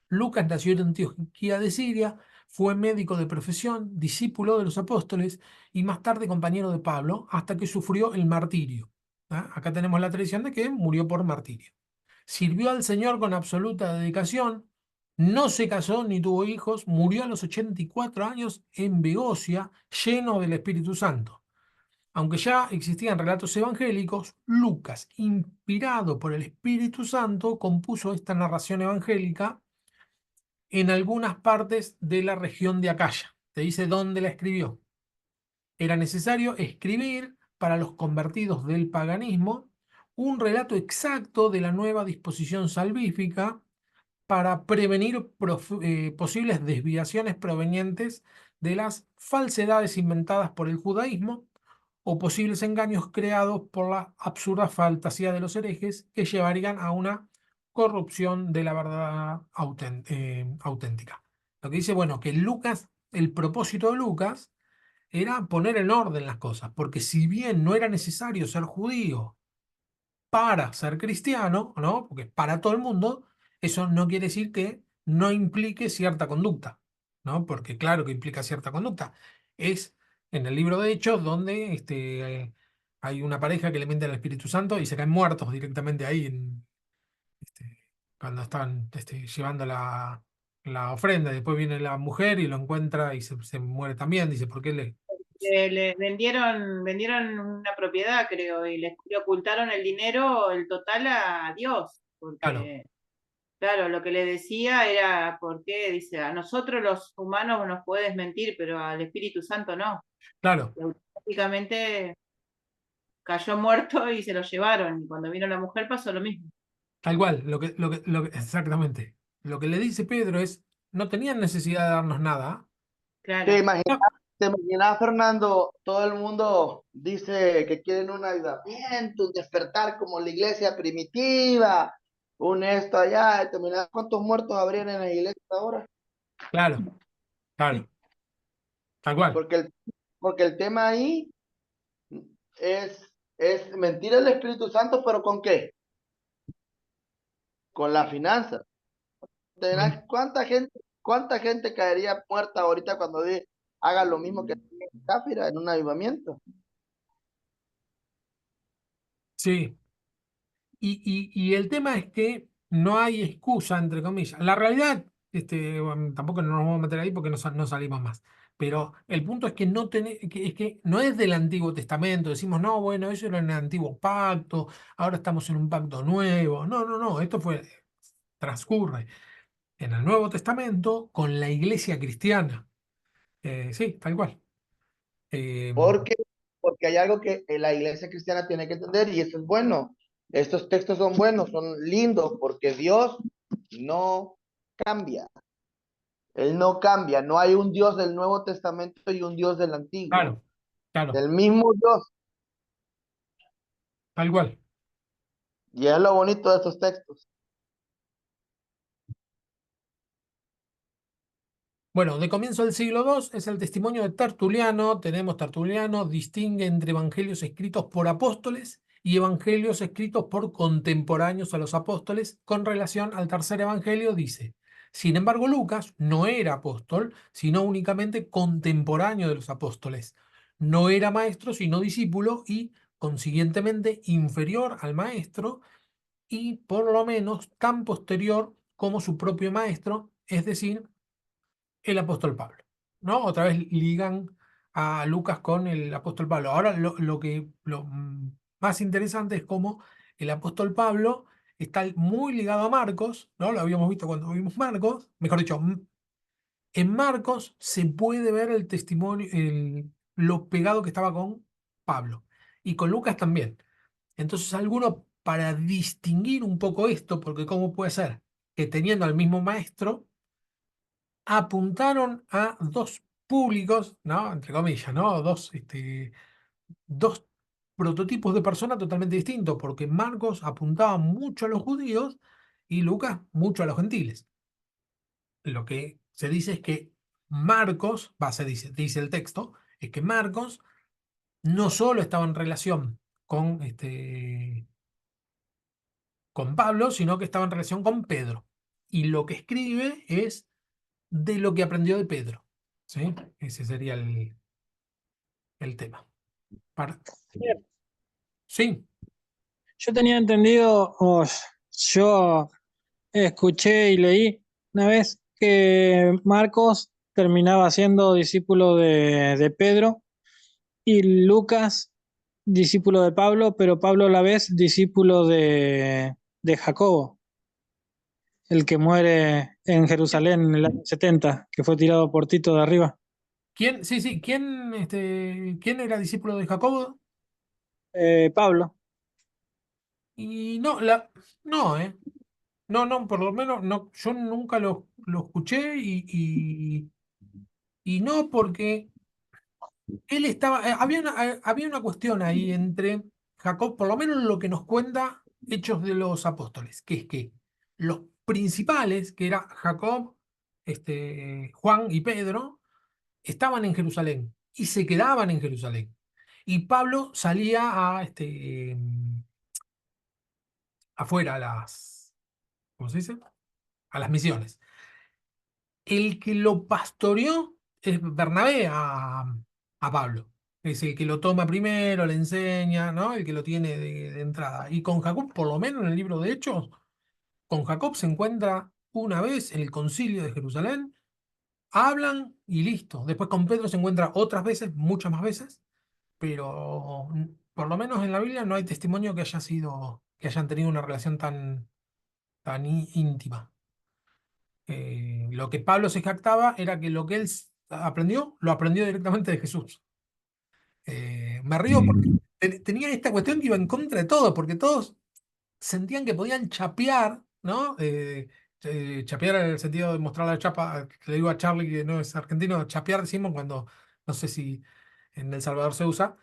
Lucas nació en Antioquía de Siria, fue médico de profesión, discípulo de los apóstoles y más tarde compañero de Pablo, hasta que sufrió el martirio. ¿Ah? Acá tenemos la tradición de que murió por martirio. Sirvió al Señor con absoluta dedicación, no se casó ni tuvo hijos, murió a los 84 años en Beocia, lleno del Espíritu Santo. Aunque ya existían relatos evangélicos, Lucas, inspirado por el Espíritu Santo, compuso esta narración evangélica en algunas partes de la región de Acaya. Te dice dónde la escribió. Era necesario escribir para los convertidos del paganismo un relato exacto de la nueva disposición salvífica para prevenir posibles desviaciones provenientes de las falsedades inventadas por el judaísmo o posibles engaños creados por la absurda fantasía de los herejes que llevarían a una corrupción de la verdad auténtica. Lo que dice, bueno, que Lucas, el propósito de Lucas era poner en orden las cosas, porque si bien no era necesario ser judío para ser cristiano, ¿no? Porque es para todo el mundo, eso no quiere decir que no implique cierta conducta, ¿no? Porque claro que implica cierta conducta. Es en el libro de Hechos donde hay una pareja que le miente al Espíritu Santo y se caen muertos directamente ahí este, cuando están llevando la ofrenda. Y después viene la mujer y lo encuentra y se muere también. Dice, ¿por qué le...? Le vendieron una propiedad, creo, y le ocultaron el dinero, el total a Dios, Claro, porque, claro, lo que le decía era, ¿por qué? Dice, a nosotros los humanos nos puedes mentir, pero al Espíritu Santo no. claro. Y automáticamente cayó muerto y se lo llevaron. Y cuando vino la mujer pasó lo mismo. Tal cual, exactamente. Lo que le dice Pedro es, no tenían necesidad de darnos nada. ¿Te Claro. imaginas, Ah, te imaginas, Fernando? Todo el mundo dice que quieren un avivamiento, un despertar como la iglesia primitiva, un esto allá. ¿Te imaginas cuántos muertos habrían en la iglesia ahora? claro, claro, tal cual. Porque el tema ahí es mentir al Espíritu Santo, pero ¿con qué? Con la finanza. ¿Te Mm, imaginas cuánta gente caería muerta ahorita cuando haga lo mismo que Cáfira en un avivamiento? sí, y el tema es que no hay excusa, entre comillas. La realidad, bueno, tampoco nos vamos a meter ahí porque no salimos más. Pero el punto es que es que no es del Antiguo Testamento. Decimos, no, bueno, eso era en el Antiguo Pacto, ahora estamos en un pacto nuevo. No, no, no, transcurre en el Nuevo Testamento con la iglesia cristiana. Sí, tal cual. Eh, Porque, porque hay algo que la iglesia cristiana tiene que entender y eso es bueno. Estos textos son buenos, son lindos, porque Dios no cambia. Él no cambia. No hay un Dios del Nuevo Testamento y un Dios del Antiguo. claro, claro, El mismo Dios. tal cual. Y es lo bonito de estos textos. Bueno, de comienzo del siglo II es el testimonio de Tertuliano. Tenemos Tertuliano, distingue entre evangelios escritos por apóstoles y evangelios escritos por contemporáneos a los apóstoles. Con relación al tercer evangelio, dice: sin embargo, Lucas no era apóstol, sino únicamente contemporáneo de los apóstoles. No era maestro, sino discípulo y, consiguientemente, inferior al maestro y, por lo menos, tan posterior como su propio maestro, es decir, el apóstol Pablo, ¿no? Otra vez ligan a Lucas con el apóstol Pablo. Ahora lo más interesante es cómo el apóstol Pablo está muy ligado a Marcos, ¿no? Lo habíamos visto cuando vimos Marcos, mejor dicho, en Marcos se puede ver el testimonio, lo pegado que estaba con Pablo y con Lucas también. Entonces algunos, para distinguir un poco esto, porque cómo puede ser que teniendo al mismo maestro, apuntaron a dos públicos, ¿no? Entre comillas, ¿no? Dos prototipos de persona totalmente distintos, porque Marcos apuntaba mucho a los judíos y Lucas mucho a los gentiles. Lo que se dice es que Marcos, dice el texto, es que Marcos no solo estaba en relación con Pablo, sino que estaba en relación con Pedro. Y lo que escribe es de lo que aprendió de Pedro. ¿Sí? Ese sería el tema. Sí, Yo tenía entendido, o yo escuché y leí una vez que Marcos terminaba siendo discípulo de Pedro y Lucas discípulo de Pablo, pero Pablo a la vez discípulo de Jacobo, el que muere en Jerusalén en el año 70, que fue tirado por Tito de arriba. ¿quién? Sí, sí, ¿quién era discípulo de Jacobo? Pablo. Y no, no, no, no, por lo menos no, yo nunca lo escuché y no porque él estaba, había una cuestión ahí entre Jacob, por lo menos lo que nos cuenta Hechos de los Apóstoles, que es que los principales, que era Jacob, Juan y Pedro, estaban en Jerusalén y se quedaban en Jerusalén. Y Pablo salía afuera ¿cómo se dice? A las misiones. El que lo pastoreó es Bernabé a Pablo. Es el que lo toma primero, le enseña, ¿no? El que lo tiene de entrada. Y con Jacob, por lo menos en el libro de Hechos, con Jacob se encuentra una vez en el concilio de Jerusalén, hablan y listo. Después con Pedro se encuentra otras veces, muchas más veces, pero por lo menos en la Biblia no hay testimonio que hayan tenido una relación tan íntima. Lo que Pablo se jactaba era que lo que él aprendió, lo aprendió directamente de Jesús. Me río porque tenía esta cuestión que iba en contra de todo, porque todos sentían que podían chapear, ¿no? Chapear en el sentido de mostrar la chapa, le digo a Charlie que no es argentino, chapear decimos cuando, no sé si en El Salvador se usa,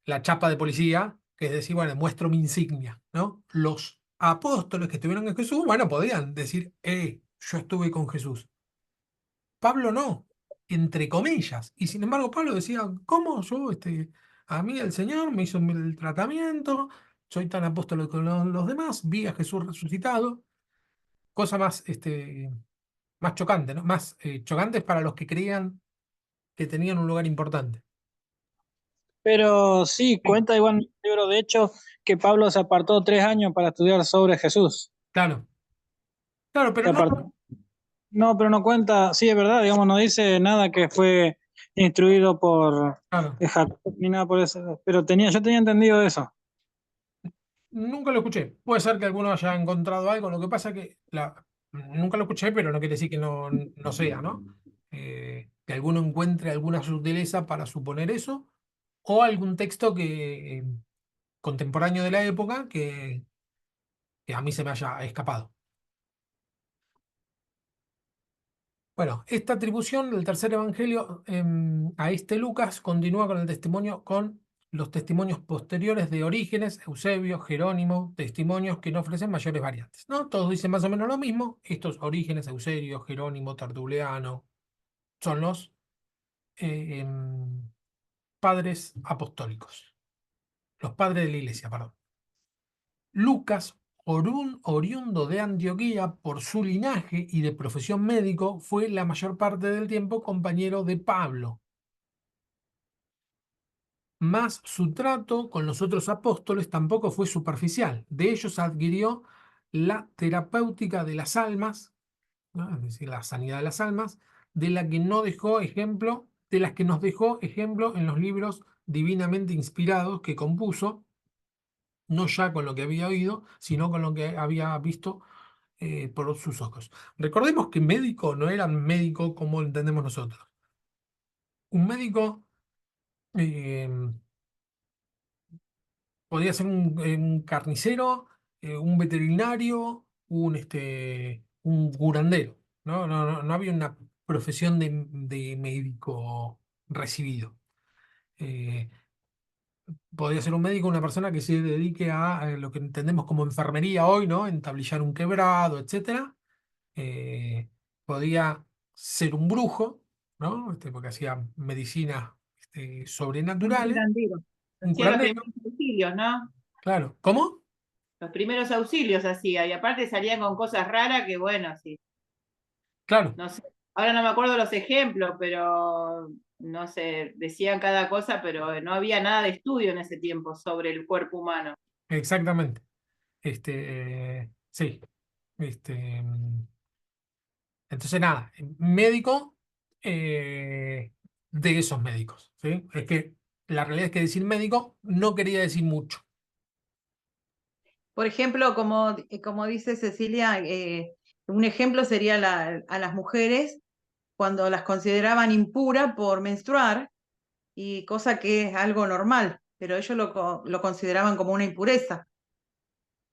la chapa de policía, que es decir, bueno, muestro mi insignia, ¿no? Los apóstoles que estuvieron con Jesús, bueno, podían decir, yo estuve con Jesús. Pablo no, entre comillas. Y sin embargo, Pablo decía, ¿cómo yo, a mí el Señor me hizo el tratamiento, soy tan apóstol como los demás, vi a Jesús resucitado? Cosa más chocante, ¿no? Más chocantes para los que creían que tenían un lugar importante. Pero sí, Sí, cuenta igual en el libro de Hechos que Pablo se apartó 3 años para estudiar sobre Jesús. claro, claro, pero Se no, apartó. No, pero no cuenta, sí es verdad, digamos, no dice nada que fue instruido por claro, Jacob ni nada por eso, pero yo tenía entendido eso. nunca lo escuché. Puede ser que alguno haya encontrado algo, lo que pasa que nunca lo escuché, pero no quiere decir que no sea, ¿no? Que alguno encuentre alguna sutileza para suponer eso, o algún texto contemporáneo de la época que a mí se me haya escapado. Bueno, esta atribución del tercer evangelio a Lucas continúa con los testimonios posteriores de Orígenes, Eusebio, Jerónimo, testimonios que no ofrecen mayores variantes, ¿no? Todos dicen más o menos lo mismo. Estos Orígenes, Eusebio, Jerónimo, Tertuliano son los eh, em, padres apostólicos, los padres de la iglesia, perdón. Lucas, oriundo de Antioquía por su linaje y de profesión médico, fue la mayor parte del tiempo compañero de Pablo. Mas su trato con los otros apóstoles tampoco fue superficial. De ellos adquirió la terapéutica de las almas, ¿no? Es decir, la sanidad de las almas, de las que nos dejó ejemplo en los libros divinamente inspirados que compuso, no ya con lo que había oído, sino con lo que había visto por sus ojos. Recordemos que médico no era médico como lo entendemos nosotros. Un médico, eh, podía ser un carnicero, un veterinario, un curandero, ¿no? No había una profesión de médico recibido. Eh, Podría ser un médico, una persona que se dedique a lo que entendemos como enfermería hoy, ¿no? Entablillar un quebrado, etcétera. Eh, Podía ser un brujo, ¿no? Porque hacía medicinas Un sobrenaturales. curandero. Un Hacía los curandero, primeros auxilios, ¿no? claro. ¿Cómo? Los primeros auxilios hacía, y aparte salían con cosas raras que, bueno, sí, Claro, no sé. Ahora no me acuerdo los ejemplos, pero no sé, decían cada cosa, pero no había nada de estudio en ese tiempo sobre el cuerpo humano. exactamente. Sí. Este, mm, entonces, nada, médico de esos médicos, ¿sí? Es que la realidad es que decir médico no quería decir mucho. Por ejemplo, como dice Cecilia, un ejemplo sería a las mujeres cuando las consideraban impuras por menstruar, y cosa que es algo normal, pero ellos lo consideraban como una impureza.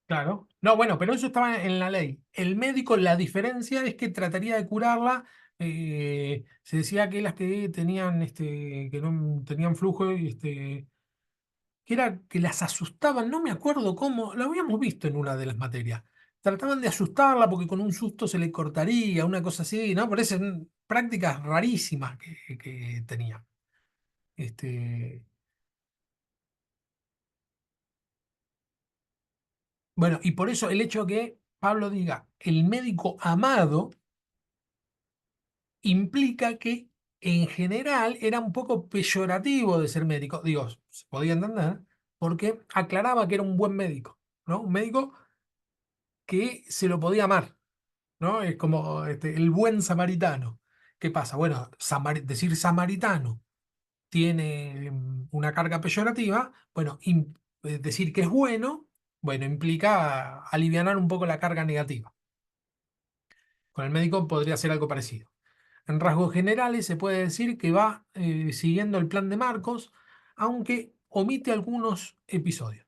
Claro. No, bueno, pero eso estaba en la ley. El médico, la diferencia es que trataría de curarla. Se decía que las que tenían, que no tenían flujo, que era que las asustaban, no me acuerdo cómo, lo habíamos visto en una de las materias. Trataban de asustarla porque con un susto se le cortaría, una cosa así, ¿no? Parecen prácticas rarísimas que tenían. Este, bueno, y por eso el hecho que Pablo diga el médico amado implica que en general era un poco peyorativo de ser médico. Digo, se podía entender, porque aclaraba que era un buen médico, ¿no? Un médico que se lo podía amar, ¿no? Es como el buen samaritano. ¿Qué pasa? Bueno, decir samaritano tiene una carga peyorativa, bueno, decir que es bueno, implica alivianar un poco la carga negativa. Con el médico podría ser algo parecido. En rasgos generales se puede decir que va siguiendo el plan de Marcos, aunque omite algunos episodios.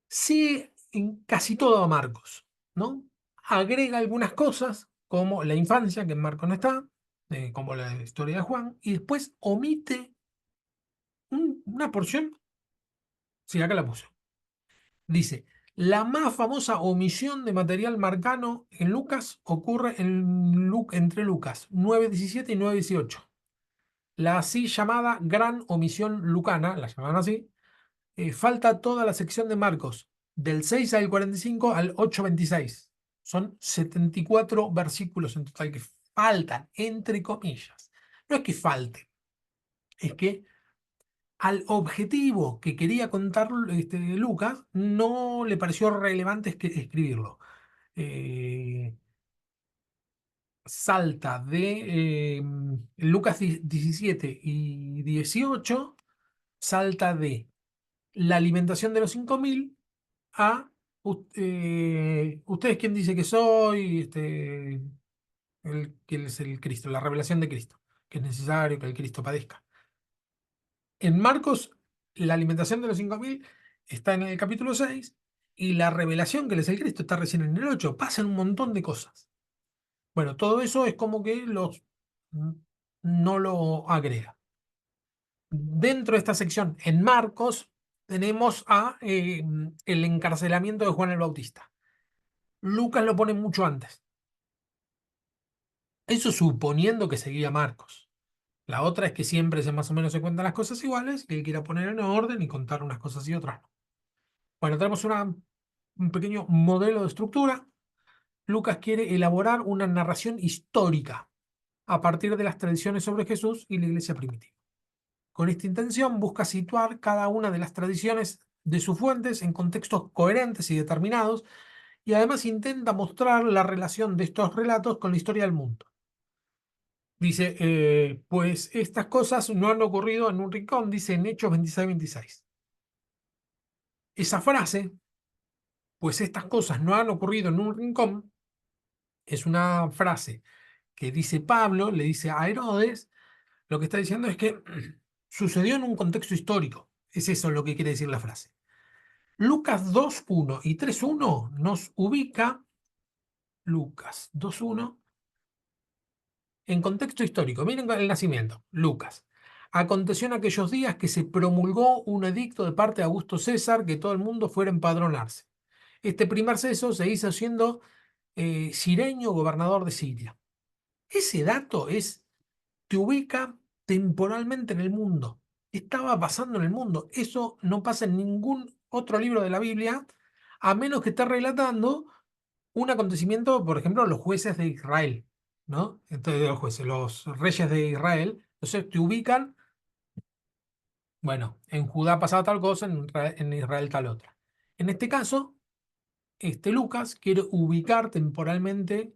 Sigue en casi todo a Marcos, ¿no? Agrega algunas cosas, como la infancia, que en Marcos no está, como la historia de Juan, y después omite una porción, sí, acá la puse. Dice, la más famosa omisión de material marcano en Lucas ocurre entre Lucas 9:17 y 9:18. La así llamada gran omisión lucana, la llaman así, falta toda la sección de Marcos, del 6 al 45 al 8:26. Son 74 versículos en total que faltan, entre comillas. No es que falte, es que al objetivo que quería contar Lucas no le pareció relevante escribirlo. Eh, Salta de Lucas 17 y 18, salta de la alimentación de los 5.000 a ustedes quién dice que soy, que es el Cristo, la revelación de Cristo, que es necesario que el Cristo padezca. En Marcos, la alimentación de los 5.000 está en el capítulo 6 y la revelación que les es el Cristo está recién en el 8. Pasan un montón de cosas. Bueno, todo eso es como que no lo agrega. Dentro de esta sección, en Marcos, tenemos el encarcelamiento de Juan el Bautista. Lucas lo pone mucho antes. Eso suponiendo que seguía Marcos. La otra es que siempre más o menos se cuentan las cosas iguales, que él quiera poner en orden y contar unas cosas y otras no. Bueno, tenemos un pequeño modelo de estructura. Lucas quiere elaborar una narración histórica a partir de las tradiciones sobre Jesús y la iglesia primitiva. Con esta intención busca situar cada una de las tradiciones de sus fuentes en contextos coherentes y determinados, y además intenta mostrar la relación de estos relatos con la historia del mundo. Dice, pues estas cosas no han ocurrido en un rincón, dice en Hechos 26:26. Esa frase, pues estas cosas no han ocurrido en un rincón, es una frase que dice Pablo, le dice a Herodes, lo que está diciendo es que sucedió en un contexto histórico. Es eso lo que quiere decir la frase. Lucas 2:1 y 3:1 nos ubica, Lucas 2:1, en contexto histórico. Miren el nacimiento, Lucas. Aconteció en aquellos días que se promulgó un edicto de parte de Augusto César que todo el mundo fuera a empadronarse. Este primer censo se hizo siendo Cirenio gobernador de Siria. Ese dato te ubica temporalmente en el mundo. Estaba pasando en el mundo. Eso no pasa en ningún otro libro de la Biblia, a menos que esté relatando un acontecimiento, por ejemplo, los jueces de Israel, ¿no? Entonces, los jueces, los reyes de Israel, entonces te ubican, bueno, en Judá pasaba tal cosa, en Israel tal otra. En este caso, Lucas quiere ubicar temporalmente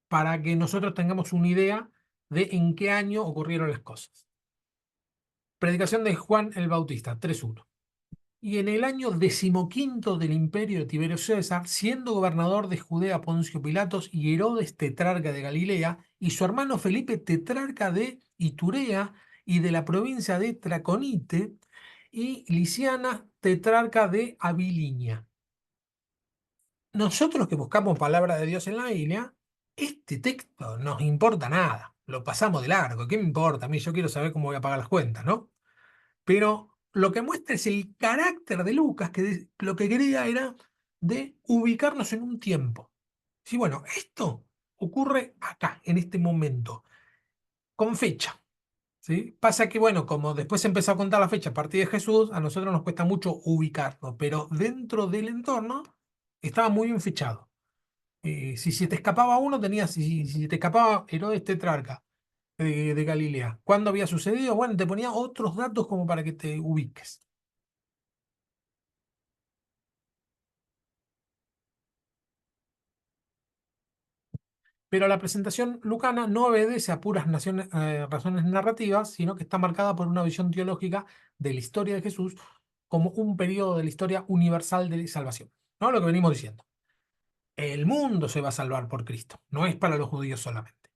para que nosotros tengamos una idea de en qué año ocurrieron las cosas. Predicación de Juan el Bautista, 3:1. Y en el año 15º del imperio de Tiberio César, siendo gobernador de Judea Poncio Pilatos y Herodes tetrarca de Galilea, y su hermano Felipe tetrarca de Iturea y de la provincia de Traconite, y Lisiana tetrarca de Abilinia. Nosotros que buscamos palabra de Dios en la Biblia, este texto nos importa nada, lo pasamos de largo. ¿Qué me importa a mí? Yo quiero saber cómo voy a pagar las cuentas, ¿no? Pero lo que muestra es el carácter de Lucas, que lo que quería era de ubicarnos en un tiempo. Sí, bueno, esto ocurre acá, en este momento, con fecha. ¿Sí? Pasa que, bueno, como después se empezó a contar la fecha a partir de Jesús, a nosotros nos cuesta mucho ubicarlo, pero dentro del entorno estaba muy bien fechado. Si se te escapaba uno, tenías, si te escapaba Herodes tetrarca de Galilea, ¿cuándo había sucedido? Bueno, te ponía otros datos como para que te ubiques. Pero la presentación lucana no obedece a puras razones narrativas, sino que está marcada por una visión teológica de la historia de Jesús como un periodo de la historia universal de salvación. ¿No? Lo que venimos diciendo. El mundo se va a salvar por Cristo, no es para los judíos solamente.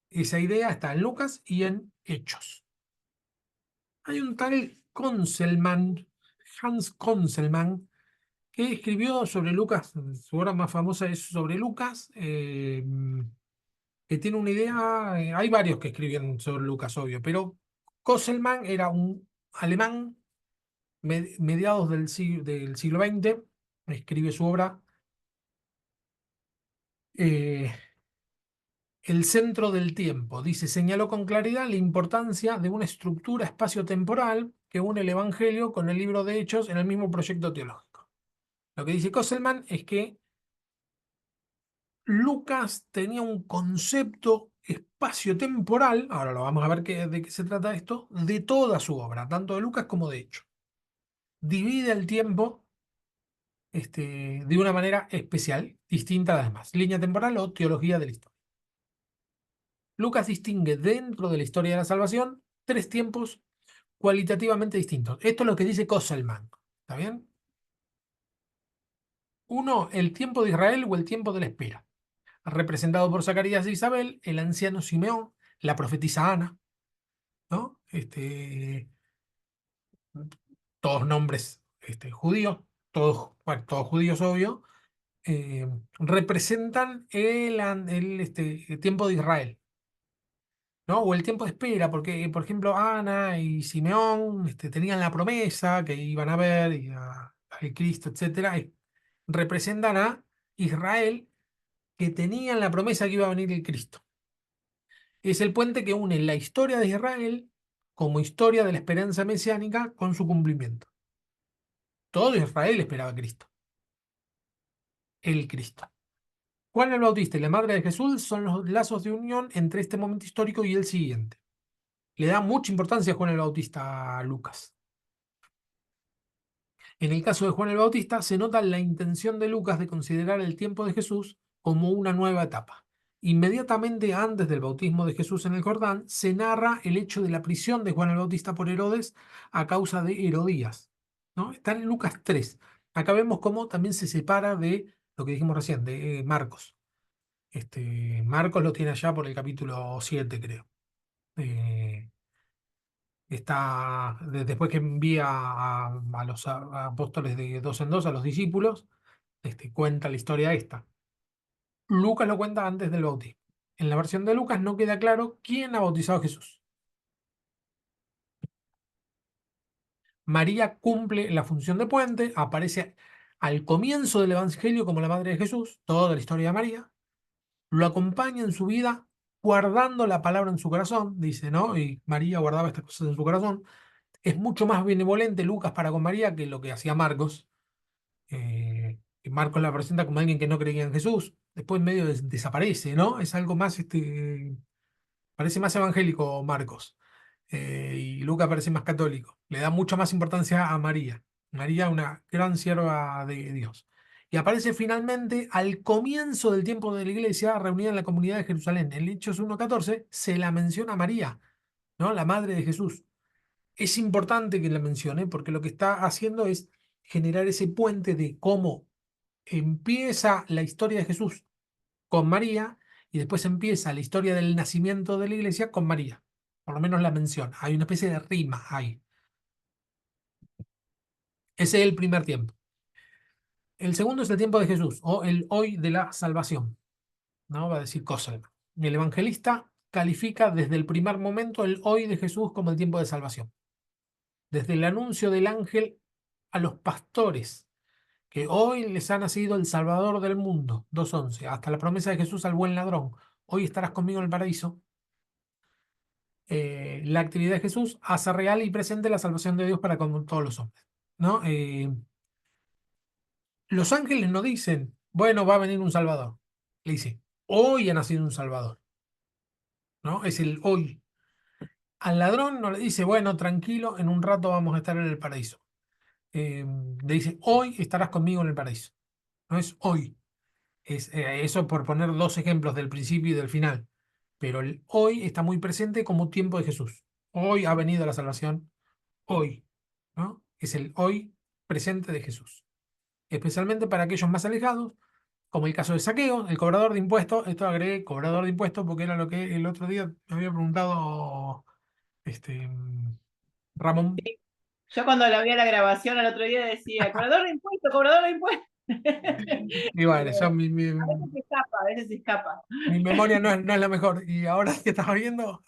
Esa idea está en Lucas y en Hechos. Hay un tal Conselman, Hans Conselman, que escribió sobre Lucas, su obra más famosa es sobre Lucas, que tiene una idea, hay varios que escribieron sobre Lucas, obvio, pero Conselman era un alemán mediados del siglo XX, escribe su obra El centro del tiempo. Dice, señaló con claridad la importancia de una estructura espacio-temporal que une el Evangelio con el libro de Hechos en el mismo proyecto teológico. Lo que dice Kosselman es que Lucas tenía un concepto espacio-temporal, ahora lo vamos a ver de qué se trata esto, de toda su obra, tanto de Lucas como de Hechos. Divide el tiempo de una manera especial, distinta a las demás. Línea temporal o teología de la historia. Lucas distingue dentro de la historia de la salvación tres tiempos cualitativamente distintos. Esto es lo que dice Kosselman. ¿Está bien? Uno, el tiempo de Israel o el tiempo de la espera, representado por Zacarías e Isabel, el anciano Simeón, la profetisa Ana, ¿no? Todos nombres judíos, todos, bueno, todos judíos, obvio, representan el tiempo de Israel, ¿no? O el tiempo de espera, porque, por ejemplo, Ana y Simeón tenían la promesa que iban a ver al Cristo, etcétera, y representan a Israel que tenían la promesa que iba a venir el Cristo. Es el puente que une la historia de Israel como historia de la esperanza mesiánica con su cumplimiento. Todo Israel esperaba a Cristo, el Cristo. Juan el Bautista y la madre de Jesús son los lazos de unión entre este momento histórico y el siguiente. Le da mucha importancia a Juan el Bautista a Lucas. En el caso de Juan el Bautista, se nota la intención de Lucas de considerar el tiempo de Jesús como una nueva etapa. Inmediatamente antes del bautismo de Jesús en el Jordán, se narra el hecho de la prisión de Juan el Bautista por Herodes a causa de Herodías, ¿no? Está en Lucas 3. Acá vemos cómo también se separa de lo que dijimos recién, de Marcos. Marcos lo tiene allá por el capítulo 7, creo. después que envía a los apóstoles de dos en dos, a los discípulos, cuenta la historia esta. Lucas lo cuenta antes del bautismo. En la versión de Lucas no queda claro quién ha bautizado a Jesús. María cumple la función de puente, aparece al comienzo del Evangelio como la madre de Jesús, toda la historia de María, lo acompaña en su vida guardando la palabra en su corazón, dice, ¿no? Y María guardaba estas cosas en su corazón. Es mucho más benevolente Lucas para con María que lo que hacía Marcos. Que Marcos la presenta como alguien que no creía en Jesús, después medio desaparece, ¿no? Es algo más, parece más evangélico Marcos. Y Lucas parece más católico. Le da mucha más importancia a María. María, una gran sierva de Dios. Y aparece finalmente al comienzo del tiempo de la iglesia, reunida en la comunidad de Jerusalén. En Hechos 1:14 se la menciona a María, ¿no? La madre de Jesús. Es importante que la mencione porque lo que está haciendo es generar ese puente de cómo empieza la historia de Jesús con María y después empieza la historia del nacimiento de la iglesia con María. Por lo menos la menciona. Hay una especie de rima ahí. Ese es el primer tiempo. El segundo es el tiempo de Jesús o el hoy de la salvación. ¿No? Va a decir Koselman. El evangelista califica desde el primer momento el hoy de Jesús como el tiempo de salvación. Desde el anuncio del ángel a los pastores que hoy les ha nacido el Salvador del mundo, 2:11, hasta la promesa de Jesús al buen ladrón, hoy estarás conmigo en el paraíso. La actividad de Jesús hace real y presente la salvación de Dios para con todos los hombres, ¿no? Los ángeles no dicen, bueno, va a venir un Salvador. Le dice, hoy ha nacido un Salvador, ¿no? Es el hoy. Al ladrón no le dice, bueno, tranquilo, en un rato vamos a estar en el paraíso. Le dice, hoy estarás conmigo en el paraíso. No es hoy. Eso por poner dos ejemplos del principio y del final. Pero el hoy está muy presente como tiempo de Jesús. Hoy ha venido la salvación. Hoy, ¿no? Es el hoy presente de Jesús. Especialmente para aquellos más alejados, como el caso de Saqueo, el cobrador de impuestos. Esto agregué cobrador de impuestos porque era lo que el otro día me había preguntado Ramón. Yo cuando la vi a la grabación el otro día decía, cobrador de impuestos, cobrador de impuestos. Y bueno, yo, A veces se escapa, a veces se escapa. mi memoria no es la mejor. Y ahora que estaba viendo,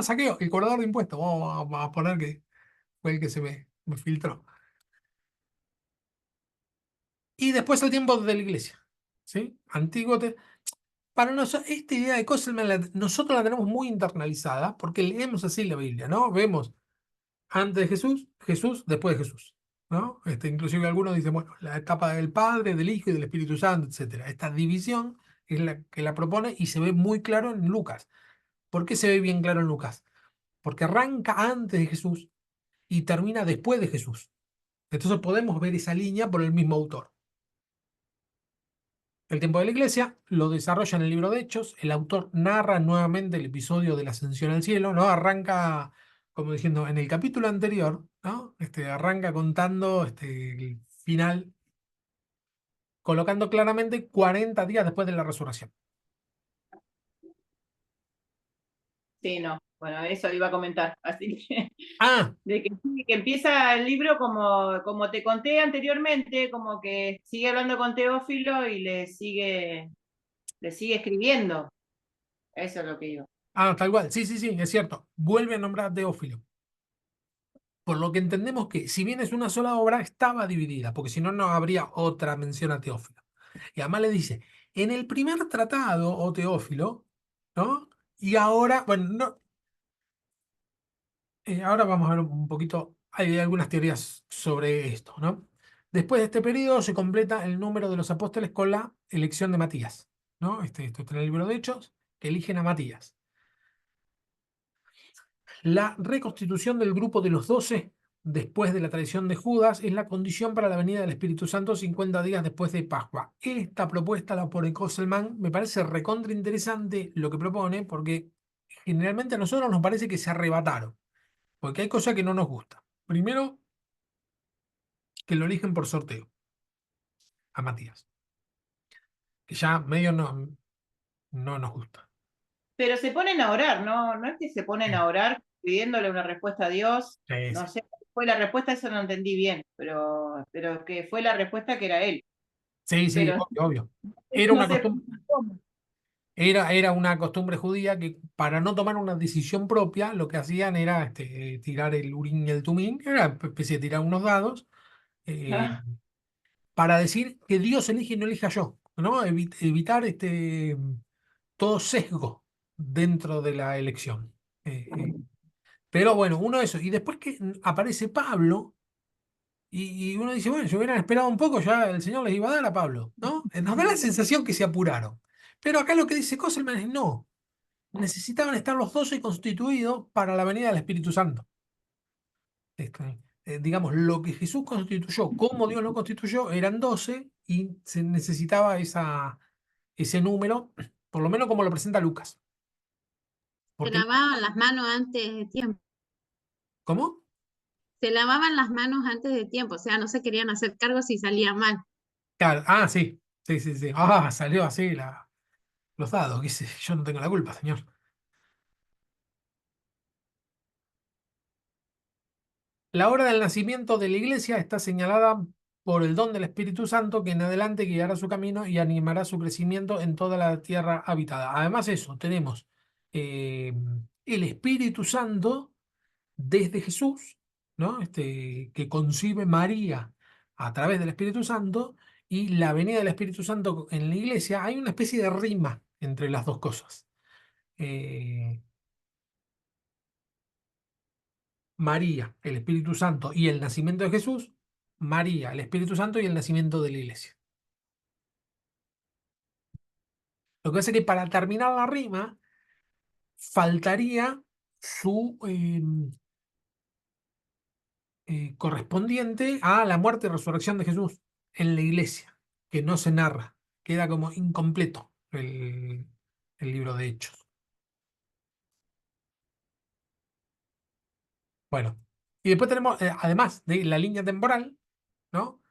Saqueo, el cobrador de impuestos. Vamos a poner que fue el que se me filtró. Y después el tiempo de la iglesia. ¿Sí? Antiguo. Para nosotros, esta idea de Koselman, nosotros la tenemos muy internalizada porque leemos así la Biblia, ¿no? Vemos antes de Jesús, Jesús, después de Jesús, ¿no? Inclusive algunos dicen, bueno, la etapa del Padre, del Hijo y del Espíritu Santo, etcétera. Esta división es la que la propone y se ve muy claro en Lucas. ¿Por qué se ve bien claro en Lucas? Porque arranca antes de Jesús y termina después de Jesús. Entonces podemos ver esa línea por el mismo autor. El tiempo de la iglesia lo desarrolla en el libro de Hechos. El autor narra nuevamente el episodio de la ascensión al cielo, ¿no? Arranca, como diciendo, en el capítulo anterior, ¿no? Arranca contando el final, colocando claramente 40 días después de la resurrección. Sí, no. Bueno, eso iba a comentar. Así que, Ah, de que, sí, que empieza el libro como te conté anteriormente, como que sigue hablando con Teófilo y le sigue escribiendo. Eso es lo que iba. tal cual. Sí, sí, sí, es cierto. Vuelve a nombrar a Teófilo. Por lo que entendemos que, si bien es una sola obra, estaba dividida, porque si no, no habría otra mención a Teófilo. Y además le dice, en el primer tratado, oh Teófilo, ¿no? Y ahora, bueno, no, ahora vamos a ver un poquito, hay algunas teorías sobre esto, ¿no? Después de este periodo se completa el número de los apóstoles con la elección de Matías, ¿no? Esto está en el libro de Hechos, que eligen a Matías. La reconstitución del grupo de los 12 después de la traición de Judas es la condición para la venida del Espíritu Santo 50 días después de Pascua. Esta propuesta la pone Koselman, me parece recontra interesante lo que propone, porque generalmente a nosotros nos parece que se arrebataron, porque hay cosas que no nos gustan. Primero, que lo eligen por sorteo a Matías, que ya medio no nos gusta. Pero se ponen a orar, ¿no? No es que se ponen Sí. a orar pidiéndole una respuesta a Dios. Sí, No sí. sé cuál fue la respuesta, eso no entendí bien, pero que fue la respuesta que era él. Sí, sí, Pero obvio, obvio. Era no una sé costumbre, cómo. era una costumbre judía que para no tomar una decisión propia, lo que hacían era tirar el Urín y el Tumín, era una especie de tirar unos dados, eh, Ah, para decir que Dios elige y no elija yo, ¿no? Evitar todo sesgo dentro de la elección. Pero bueno, uno de esos. Y después que aparece Pablo, y uno dice, bueno, si hubieran esperado un poco, ya el Señor les iba a dar a Pablo, ¿no? Nos da la sensación que se apuraron. Pero acá lo que dice Coselman es no. Necesitaban estar los 12 constituidos para la venida del Espíritu Santo. Digamos, lo que Jesús constituyó, como Dios lo constituyó, eran 12 y se necesitaba ese número, por lo menos como lo presenta Lucas. Se Porque, lavaban las manos antes de tiempo. ¿cómo? Se lavaban las manos antes de tiempo, o sea, no se querían hacer cargo si salía mal. Claro, sí, sí, sí, sí. Salió así los dados, qué sé, yo no tengo la culpa, señor. La hora del nacimiento de la iglesia está señalada por el don del Espíritu Santo que en adelante guiará su camino y animará su crecimiento en toda la tierra habitada. Además, eso, tenemos eh, el Espíritu Santo desde Jesús, ¿no? Que concibe María a través del Espíritu Santo y la venida del Espíritu Santo en la iglesia. Hay una especie de rima entre las dos cosas. Eh, María, el Espíritu Santo y el nacimiento de Jesús, María, el Espíritu Santo y el nacimiento de la iglesia. Lo que pasa es que para terminar la rima faltaría su correspondiente a la muerte y resurrección de Jesús en la iglesia, que no se narra, queda como incompleto el libro de Hechos. Bueno, y después tenemos, además de la línea temporal, ¿no?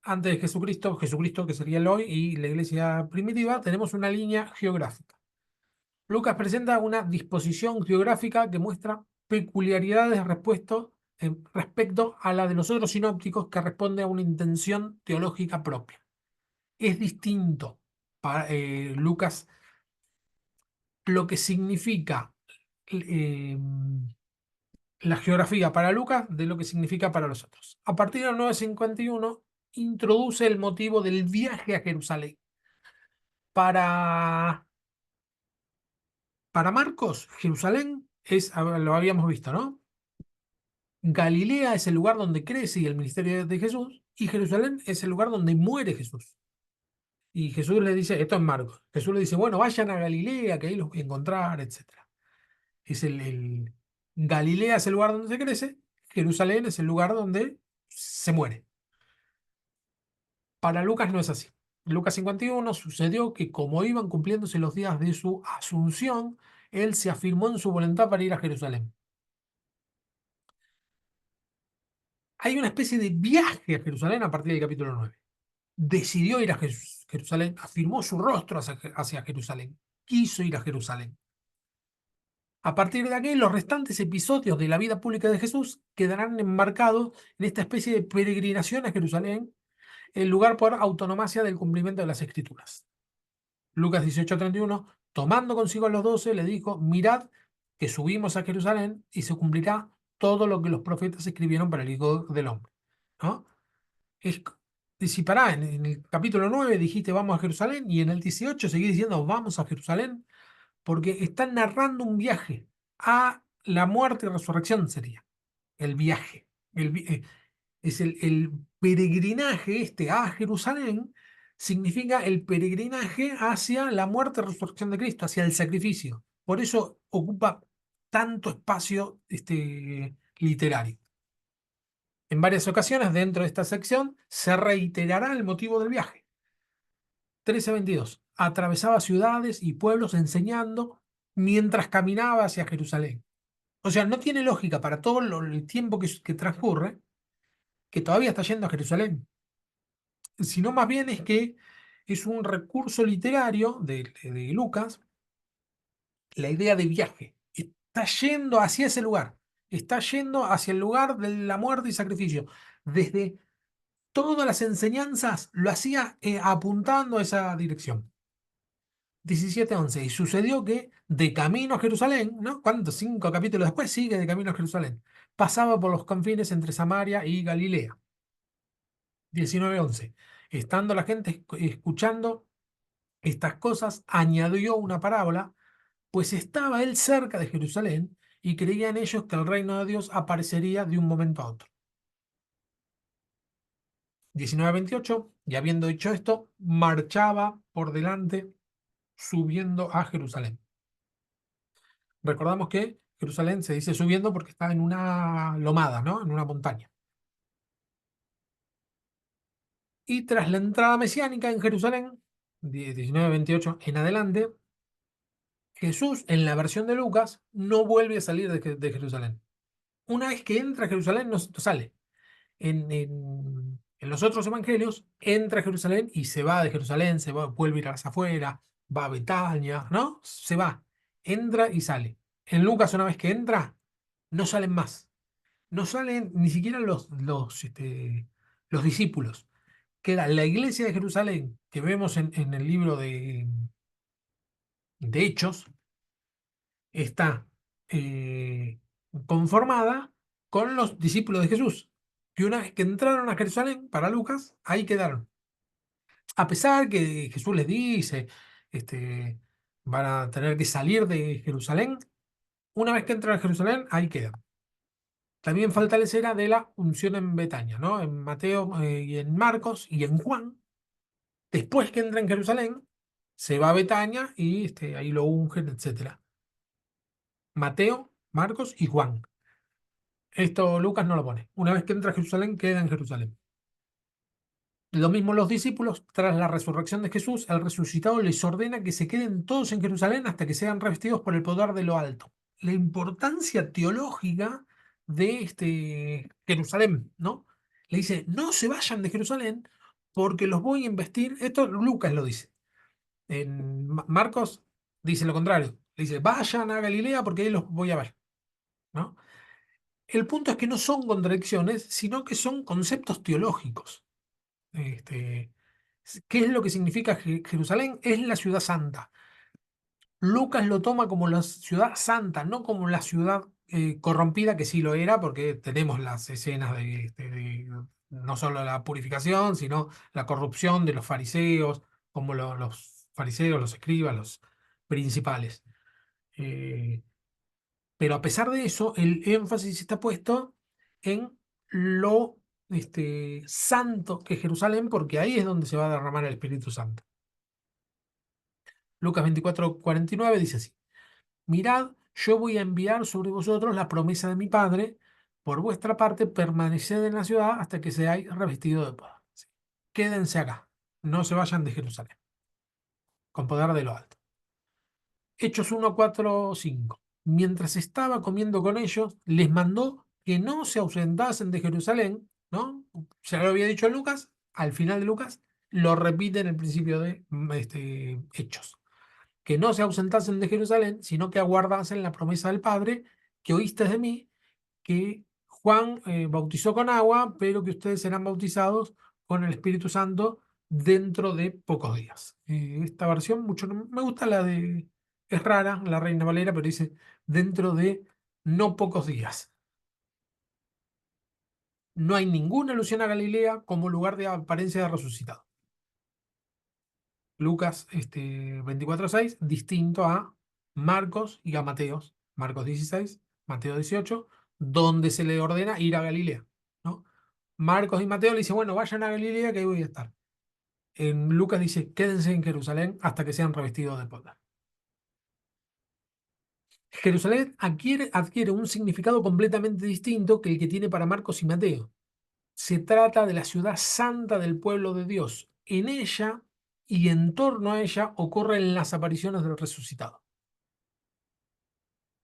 Antes de Jesucristo, Jesucristo que sería el hoy y la iglesia primitiva, tenemos una línea geográfica. Lucas presenta una disposición geográfica que muestra peculiaridades respecto a la de los otros sinópticos que responde a una intención teológica propia. Es distinto para Lucas lo que significa eh, la geografía para Lucas de lo que significa para los otros. A partir del 951 introduce el motivo del viaje a Jerusalén. Para Para Marcos, Jerusalén lo habíamos visto, ¿no? Galilea es el lugar donde crece y el ministerio de Jesús, y Jerusalén es el lugar donde muere Jesús. Y Jesús le dice, esto es Marcos, Jesús le dice, bueno, vayan a Galilea, que ahí los voy a encontrar, etc. Galilea es el lugar donde se crece, Jerusalén es el lugar donde se muere. Para Lucas no es así. Lucas 51 sucedió que como iban cumpliéndose los días de su asunción, él se afirmó en su voluntad para ir a Jerusalén. Hay una especie de viaje a Jerusalén a partir del capítulo 9. Decidió ir a Jerusalén, afirmó su rostro hacia Jerusalén, quiso ir a Jerusalén. A partir de aquí, los restantes episodios de la vida pública de Jesús quedarán enmarcados en esta especie de peregrinación a Jerusalén, el lugar por autonomía del cumplimiento de las Escrituras. Lucas 18:31, tomando consigo a los 12, le dijo, mirad que subimos a Jerusalén y se cumplirá todo lo que los profetas escribieron para el Hijo del Hombre. ¿No? Es, si pará, en el capítulo 9 dijiste vamos a Jerusalén y en el 18 seguís diciendo vamos a Jerusalén porque están narrando un viaje a la muerte y resurrección sería el viaje. Es el peregrinaje a Jerusalén significa el peregrinaje hacia la muerte y resurrección de Cristo, hacia el sacrificio. Por eso ocupa tanto espacio literario. En varias ocasiones dentro de esta sección se reiterará el motivo del viaje. 13:22. Atravesaba ciudades y pueblos enseñando mientras caminaba hacia Jerusalén. O sea, no tiene lógica para todo el tiempo que transcurre que todavía está yendo a Jerusalén, sino más bien es que es un recurso literario de Lucas, la idea de viaje. está yendo hacia ese lugar, está yendo hacia el lugar de la muerte y sacrificio. Desde todas las enseñanzas lo hacía apuntando a esa dirección. 17:11. Y sucedió que de camino a Jerusalén, ¿no? ¿Cuántos? 5 capítulos después sigue de camino a Jerusalén. Pasaba por los confines entre Samaria y Galilea. 19:11. Estando la gente escuchando estas cosas, añadió una parábola, pues estaba él cerca de Jerusalén y creían ellos que el reino de Dios aparecería de un momento a otro. 19:28. Y habiendo dicho esto, marchaba por delante subiendo a Jerusalén. Recordamos que Jerusalén se dice subiendo porque está en una lomada, ¿no? En una montaña. Y tras la entrada mesiánica en Jerusalén, 19:28 en adelante, Jesús, en la versión de Lucas, no vuelve a salir de Jerusalén. Una vez que entra a Jerusalén, no sale. En los otros evangelios, entra a Jerusalén y se va de Jerusalén, vuelve a ir a las afueras, va a Betania, ¿no? Se va, entra y sale. En Lucas, una vez que entra, no salen más. No salen ni siquiera los discípulos. Queda la iglesia de Jerusalén que vemos en el libro de Hechos, está eh, conformada con los discípulos de Jesús, que una vez que entraron a Jerusalén, para Lucas, ahí quedaron. A pesar que Jesús les dice, van a tener que salir de Jerusalén, una vez que entran a Jerusalén, ahí quedan. También falta la escena de la unción en Betania, ¿no? En Mateo y en Marcos y en Juan. Después que entra en Jerusalén, se va a Betania y ahí lo ungen, etc. Mateo, Marcos y Juan. Esto Lucas no lo pone. Una vez que entra a Jerusalén, queda en Jerusalén. Lo mismo los discípulos, tras la resurrección de Jesús, el resucitado les ordena que se queden todos en Jerusalén hasta que sean revestidos por el poder de lo alto. La importancia teológica de Jerusalén, ¿no? Le dice, no se vayan de Jerusalén porque los voy a investir. Esto Lucas lo dice. En Marcos dice lo contrario. Le dice, vayan a Galilea porque ahí los voy a ver, ¿no? El punto es que no son contradicciones, sino que son conceptos teológicos. Este, ¿Qué es lo que significa Jerusalén? Es la ciudad santa. Lucas lo toma como la ciudad santa, no como la ciudad corrompida, que sí lo era, porque tenemos las escenas de no solo la purificación, sino la corrupción de los fariseos, como los fariseos, los escribas, los principales. Eh, pero a pesar de eso, el énfasis está puesto en lo santo que es Jerusalén, porque ahí es donde se va a derramar el Espíritu Santo. Lucas 24:49 dice así: Mirad, yo voy a enviar sobre vosotros la promesa de mi Padre. Por vuestra parte, permaneced en la ciudad hasta que seáis revestidos de poder. Sí. Quédense acá, no se vayan de Jerusalén, con poder de lo alto. Hechos 1:4-5. Mientras estaba comiendo con ellos, les mandó que no se ausentasen de Jerusalén, ¿no? Ya lo había dicho Lucas, al final de Lucas, lo repite en el principio de Hechos. Que no se ausentasen de Jerusalén, sino que aguardasen la promesa del Padre, que oíste de mí, que Juan bautizó con agua, pero que ustedes serán bautizados con el Espíritu Santo dentro de pocos días. Esta versión mucho me gusta, es rara, la Reina Valera, pero dice dentro de no pocos días. No hay ninguna alusión a Galilea como lugar de apariencia de resucitado. Lucas 24:6, distinto a Marcos y a Mateos. Marcos 16, Mateo 18, donde se le ordena ir a Galilea, ¿no? Marcos y Mateo le dicen, bueno, vayan a Galilea que ahí voy a estar. En Lucas dice, quédense en Jerusalén hasta que sean revestidos de poder. Jerusalén adquiere un significado completamente distinto que el que tiene para Marcos y Mateo. Se trata de la ciudad santa del pueblo de Dios. En ella y en torno a ella ocurren las apariciones del resucitado.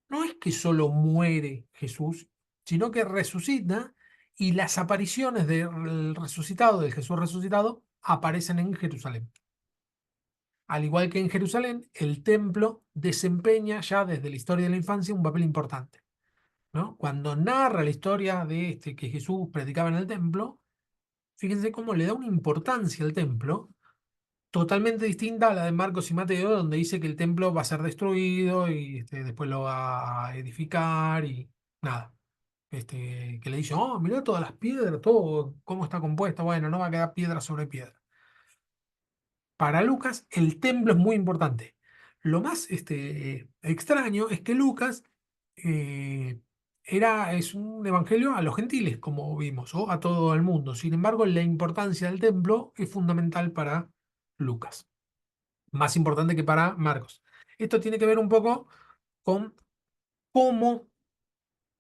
No es que solo muere Jesús, sino que resucita y las apariciones del resucitado, del Jesús resucitado, aparecen en Jerusalén. Al igual que en Jerusalén, el templo desempeña ya desde la historia de la infancia un papel importante, ¿no? Cuando narra la historia de que Jesús predicaba en el templo, fíjense cómo le da una importancia al templo totalmente distinta a la de Marcos y Mateo, donde dice que el templo va a ser destruido y después lo va a edificar y nada. Que le dice, oh, mirá todas las piedras, todo cómo está compuesto. Bueno, no va a quedar piedra sobre piedra. Para Lucas, el templo es muy importante. Lo más extraño es que Lucas eh, es un evangelio a los gentiles, como vimos, o a todo el mundo. Sin embargo, la importancia del templo es fundamental para Lucas, más importante que para Marcos. Esto tiene que ver un poco con cómo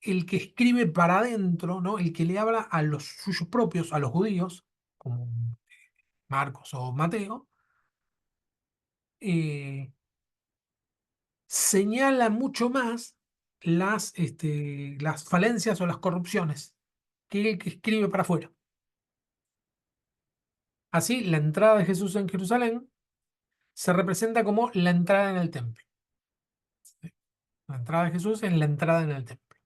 el que escribe para adentro, ¿no? El que le habla a los suyos propios, a los judíos, como Marcos o Mateo, eh, señala mucho más las falencias o las corrupciones que el que escribe para afuera. Así, la entrada de Jesús en Jerusalén se representa como la entrada en el templo. La entrada de Jesús en la entrada en el templo.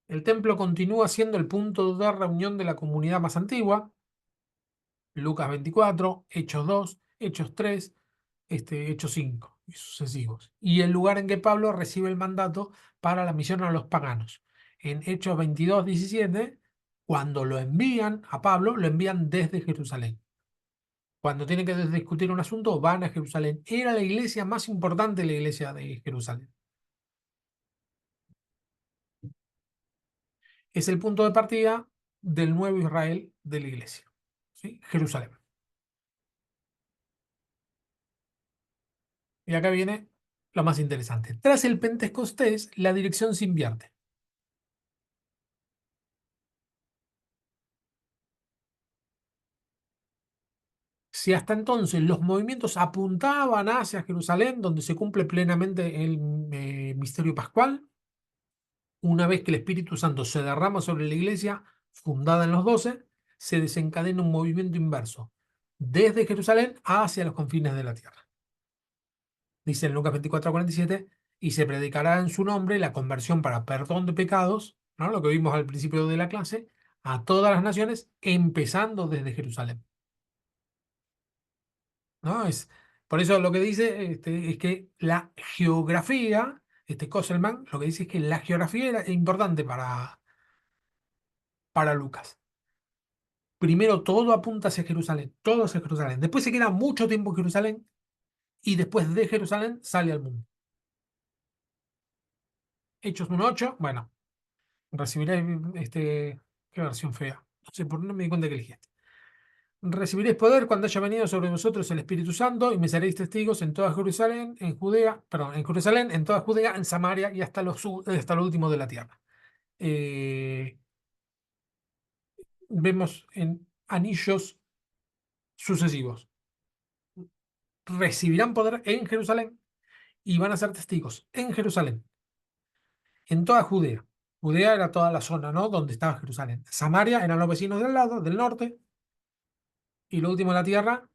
El templo continúa siendo el punto de reunión de la comunidad más antigua. Lucas 24, Hechos 2, Hechos 3, Hechos 5 y sucesivos. Y el lugar en que Pablo recibe el mandato para la misión a los paganos. En Hechos 22, 17, cuando lo envían a Pablo, lo envían desde Jerusalén. Cuando tienen que discutir un asunto, van a Jerusalén. Era la iglesia más importante, la iglesia de Jerusalén. Es el punto de partida del nuevo Israel de la iglesia. ¿Sí? Jerusalén. Y acá viene lo más interesante. Tras el Pentecostés, la dirección se invierte. Si hasta entonces los movimientos apuntaban hacia Jerusalén, donde se cumple plenamente el misterio pascual, una vez que el Espíritu Santo se derrama sobre la iglesia, fundada en los 12, se desencadena un movimiento inverso, desde Jerusalén hacia los confines de la tierra. Dice en Lucas 24:47, y se predicará en su nombre la conversión para perdón de pecados, ¿no? Lo que vimos al principio de la clase, a todas las naciones, empezando desde Jerusalén. ¿No? Por eso lo que dice es que la geografía, Kosselman, lo que dice es que la geografía era importante para Lucas. Primero todo apunta hacia Jerusalén, todo hacia Jerusalén. Después se queda mucho tiempo en Jerusalén y después de Jerusalén sale al mundo. Hechos 1:8, bueno, recibiréis qué versión fea. No sé por qué no me di cuenta que elegiste. Recibiréis poder cuando haya venido sobre vosotros el Espíritu Santo y me seréis testigos en toda Jerusalén, en Judea, perdón, en Jerusalén, en toda Judea, en Samaria y hasta lo último de la tierra. Vemos en anillos sucesivos. Recibirán poder en Jerusalén y van a ser testigos en Jerusalén, en toda Judea. Judea era toda la zona, ¿no? Donde estaba Jerusalén. Samaria eran los vecinos del lado, del norte. Y lo último de la tierra,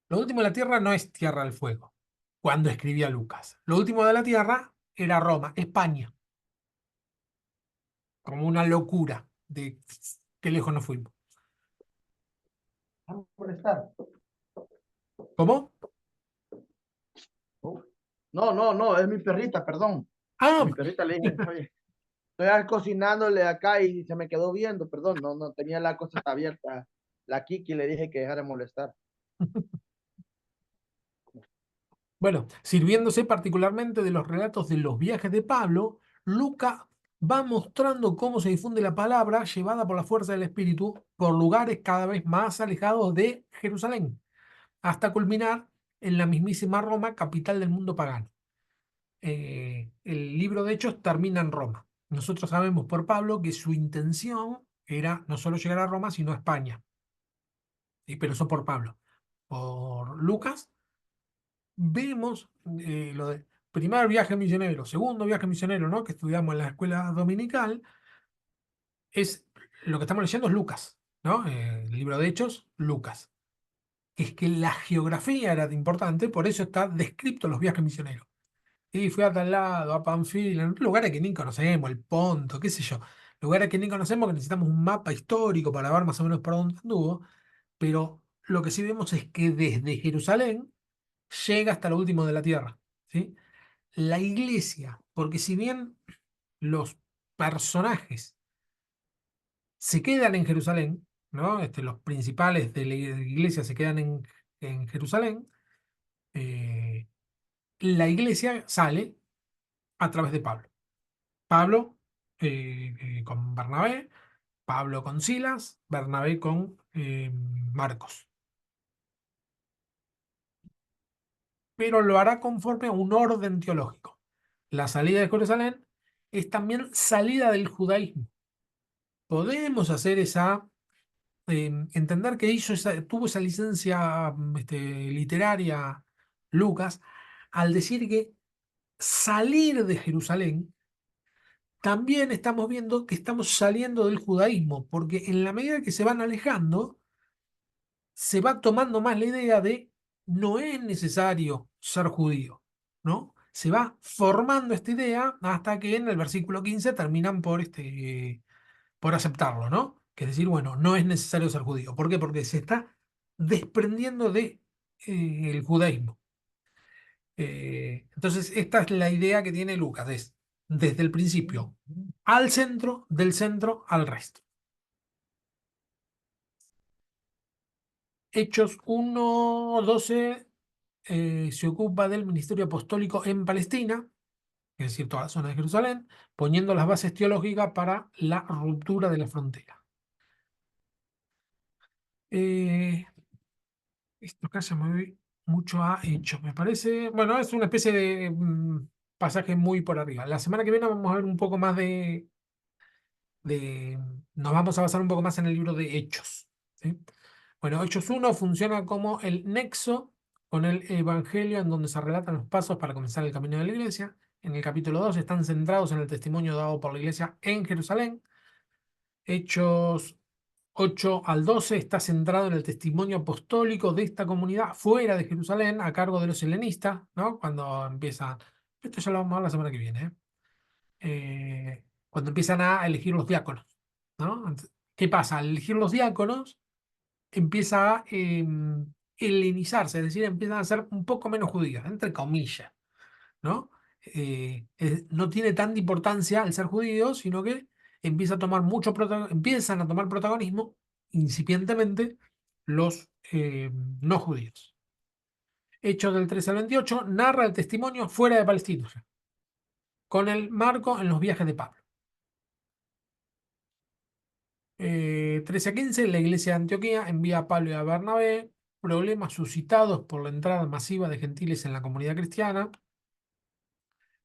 lo último de la tierra no es Tierra del Fuego, cuando escribía Lucas. Lo último de la tierra era Roma, España. Como una locura de qué lejos nos fuimos. Vamos a molestar. ¿Cómo? No, no, no, es mi perrita, perdón. A Ah, mi perrita le dije, oye, estoy cocinándole acá y se me quedó viendo, perdón, no, no tenía la cosa abierta. La Kiki le dije que dejara de molestar. bueno, sirviéndose particularmente de los relatos de los viajes de Pablo, Lucas va mostrando cómo se difunde la palabra llevada por la fuerza del Espíritu por lugares cada vez más alejados de Jerusalén, hasta culminar en la mismísima Roma, capital del mundo pagano. El libro de Hechos termina en Roma. Nosotros sabemos por Pablo que su intención era no solo llegar a Roma, sino a España. Pero eso por Pablo. Por Lucas vemos lo de primer viaje misionero, segundo viaje misionero, ¿no? Que estudiamos en la escuela dominical, es lo que estamos leyendo es Lucas, ¿no? El libro de Hechos, Lucas. es que la geografía era importante, por eso está descrito los viajes misioneros. Y fui a tal lado, a Panfilia, en lugares que ni conocemos, el Ponto, qué sé yo. Lugares que ni conocemos, que necesitamos un mapa histórico para ver más o menos por dónde anduvo. Pero lo que sí vemos es que desde Jerusalén llega hasta lo último de la tierra. ¿Sí? La iglesia, porque si bien los personajes se quedan en Jerusalén, ¿no? Los principales de la iglesia se quedan en Jerusalén, eh, la iglesia sale a través de Pablo. Pablo con Bernabé, Pablo con Silas, Bernabé con Marcos. Pero lo hará conforme a un orden teológico. La salida de Jerusalén es también salida del judaísmo. Podemos hacer entender que tuvo esa licencia literaria Lucas al decir que salir de Jerusalén también estamos viendo que estamos saliendo del judaísmo, porque en la medida que se van alejando, se va tomando más la idea de no es necesario ser judío, ¿no? Se va formando esta idea hasta que en el versículo 15 terminan por aceptarlo, ¿no? Que es decir, bueno, no es necesario ser judío. ¿Por qué? Porque se está desprendiendo de el judaísmo. Entonces, esta es la idea que tiene Lucas, es desde el principio al centro, del centro al resto. Hechos 1:12 se ocupa del ministerio apostólico en Palestina, es decir, toda la zona de Jerusalén, poniendo las bases teológicas para la ruptura de la frontera. Eh, Esto acá se mueve mucho a Hechos, me parece. Bueno, es una especie de pasaje muy por arriba. La semana que viene vamos a ver un poco más nos vamos a basar un poco más en el libro de Hechos. ¿Sí? Bueno, Hechos 1 funciona como el nexo con el Evangelio en donde se relatan los pasos para comenzar el camino de la iglesia. En el capítulo 2 están centrados en el testimonio dado por la iglesia en Jerusalén. Hechos 8 al 12 está centrado en el testimonio apostólico de esta comunidad fuera de Jerusalén a cargo de los helenistas, ¿no? Cuando empiezan, esto ya lo vamos a ver la semana que viene, cuando empiezan a elegir los diáconos, ¿no? ¿Qué pasa? Al elegir los diáconos empieza a helenizarse, es decir, empiezan a ser un poco menos judíos, entre comillas, ¿no? No tiene tanta importancia el ser judío, sino que empiezan a tomar protagonismo incipientemente los no judíos. Hechos del 13 al 28 narra el testimonio fuera de Palestina, con el marco en los viajes de Pablo. 13 a 15, la iglesia de Antioquía envía a Pablo y a Bernabé, problemas suscitados por la entrada masiva de gentiles en la comunidad cristiana.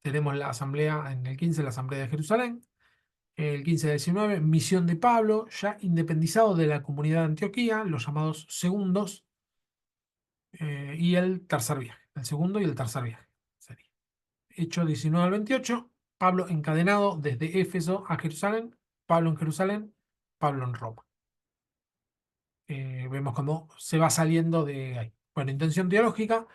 Tenemos la asamblea, en el 15, la asamblea de Jerusalén. El 15 a 19, misión de Pablo, ya independizado de la comunidad de Antioquía, los llamados segundos, y el tercer viaje, el segundo y el tercer viaje. Sería. Hechos 19 al 28, Pablo encadenado desde Éfeso a Jerusalén, Pablo en Jerusalén, Pablo en Roma. Vemos cómo se va saliendo de ahí. Bueno, intención teológica.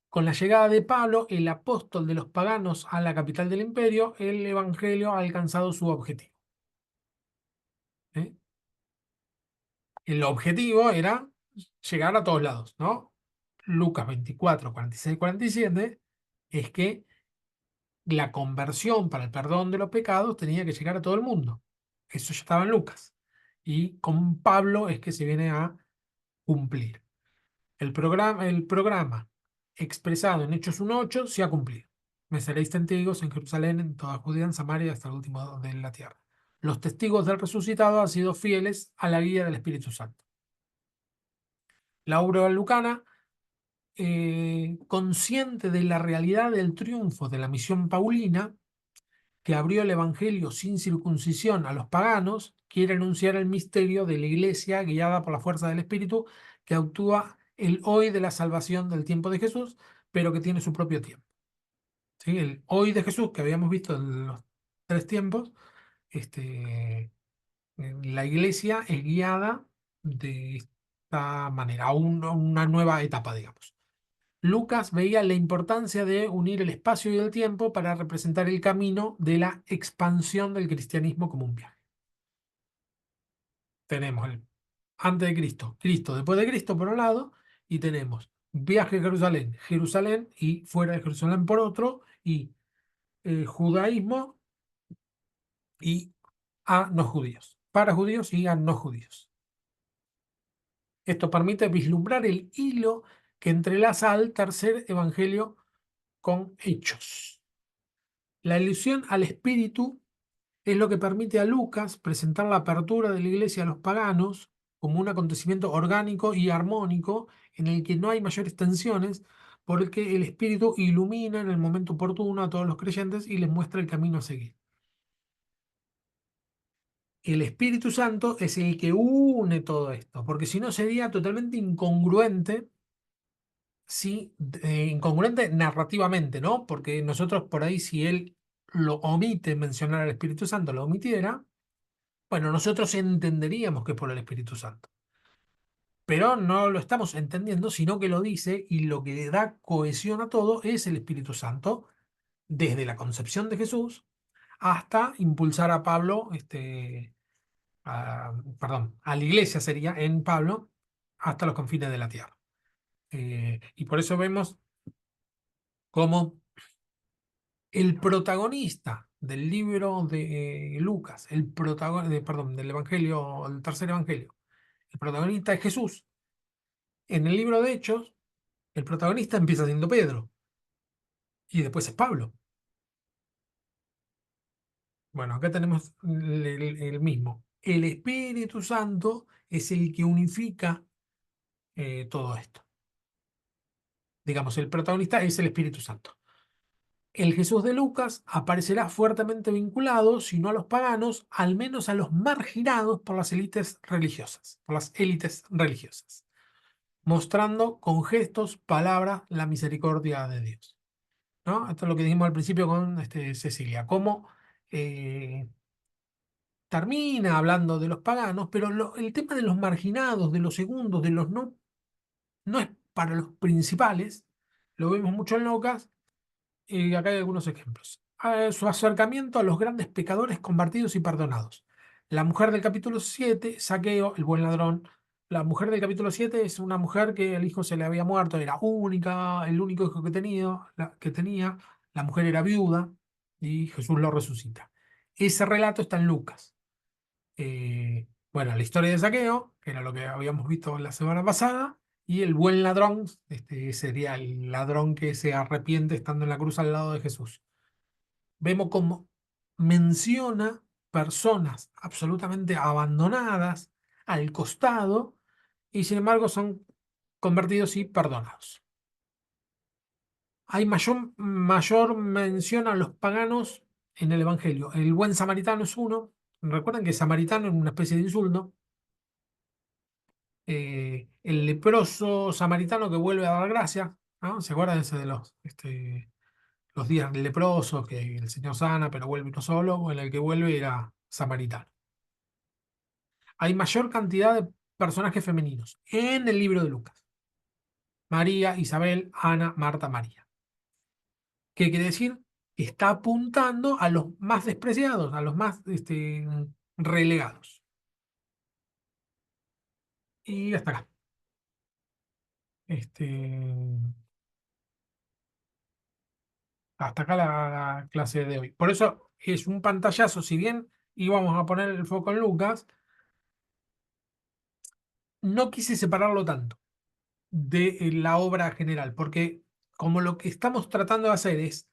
Con la llegada de Pablo, el apóstol de los paganos a la capital del imperio, el evangelio ha alcanzado su objetivo. ¿Eh? El objetivo era llegar a todos lados, ¿no? Lucas 24, 46, 47 es que la conversión para el perdón de los pecados tenía que llegar a todo el mundo. Eso ya estaba en Lucas. Y con Pablo es que se viene a cumplir. El programa expresado en Hechos 1:8 se ha cumplido. Me seréis testigos en Jerusalén, en toda Judea, en Samaria, hasta el último de la tierra. Los testigos del resucitado han sido fieles a la guía del Espíritu Santo. La obra lucana, consciente de la realidad del triunfo de la misión paulina, que abrió el Evangelio sin circuncisión a los paganos, quiere anunciar el misterio de la iglesia guiada por la fuerza del Espíritu, que actúa el hoy de la salvación del tiempo de Jesús, pero que tiene su propio tiempo. ¿Sí? El hoy de Jesús que habíamos visto en los tres tiempos, la iglesia es guiada esta manera, a una nueva etapa, digamos. Lucas veía la importancia de unir el espacio y el tiempo para representar el camino de la expansión del cristianismo como un viaje. Tenemos el antes de Cristo, Cristo después de Cristo por un lado, y tenemos viaje a Jerusalén, Jerusalén y fuera de Jerusalén por otro, y judaísmo y a no judíos, para judíos y a no judíos. Esto permite vislumbrar el hilo que entrelaza al tercer evangelio con Hechos. La ilusión al espíritu es lo que permite a Lucas presentar la apertura de la iglesia a los paganos como un acontecimiento orgánico y armónico en el que no hay mayores tensiones, porque el espíritu ilumina en el momento oportuno a todos los creyentes y les muestra el camino a seguir. El Espíritu Santo es el que une todo esto, porque si no sería totalmente incongruente, sí, incongruente narrativamente, ¿no? Porque nosotros por ahí, si él lo omite mencionar al Espíritu Santo, lo omitiera, bueno, nosotros entenderíamos que es por el Espíritu Santo. Pero no lo estamos entendiendo, sino que lo dice y lo que le da cohesión a todo es el Espíritu Santo, desde la concepción de Jesús hasta impulsar a Pablo, perdón, a la iglesia sería en Pablo, hasta los confines de la tierra. Y por eso vemos cómo el protagonista del libro de Lucas, perdón, del Evangelio, el tercer Evangelio, el protagonista es Jesús. En el libro de Hechos, el protagonista empieza siendo Pedro y después es Pablo. Bueno, acá tenemos el mismo. El Espíritu Santo es el que unifica todo esto. Digamos, el protagonista es el Espíritu Santo. El Jesús de Lucas aparecerá fuertemente vinculado, si no a los paganos, al menos a los marginados por las élites religiosas, mostrando con gestos, palabras, la misericordia de Dios. ¿No? Esto es lo que dijimos al principio con Cecilia, cómo termina hablando de los paganos, pero el tema de los marginados, de los segundos, de los no es para los principales, lo vemos mucho en Lucas. Y acá hay algunos ejemplos. Su acercamiento a los grandes pecadores convertidos y perdonados. La mujer del capítulo 7, Zaqueo, el buen ladrón. La mujer del capítulo 7 es una mujer que el hijo se le había muerto, era única, el único hijo que tenía. La mujer era viuda y Jesús lo resucita. Ese relato está en Lucas. Bueno, la historia de Zaqueo, que era lo que habíamos visto la semana pasada, y el buen ladrón, sería el ladrón que se arrepiente estando en la cruz al lado de Jesús. Vemos cómo menciona personas absolutamente abandonadas al costado y sin embargo son convertidos y perdonados. Hay mayor mención a los paganos en el Evangelio. El buen samaritano es uno. Recuerden que samaritano es una especie de insulto. El leproso samaritano que vuelve a dar gracia, ¿no? ¿Se acuerdan ese de los días del leproso, que el Señor sana, pero vuelve uno solo? O en el que vuelve era samaritano. Hay mayor cantidad de personajes femeninos en el libro de Lucas. María, Isabel, Ana, Marta, María. ¿Qué quiere decir? Está apuntando a los más despreciados, a los más relegados. Y hasta acá. Hasta acá la clase de hoy. Por eso es un pantallazo, si bien íbamos a poner el foco en Lucas, no quise separarlo tanto de la obra general, porque como lo que estamos tratando de hacer es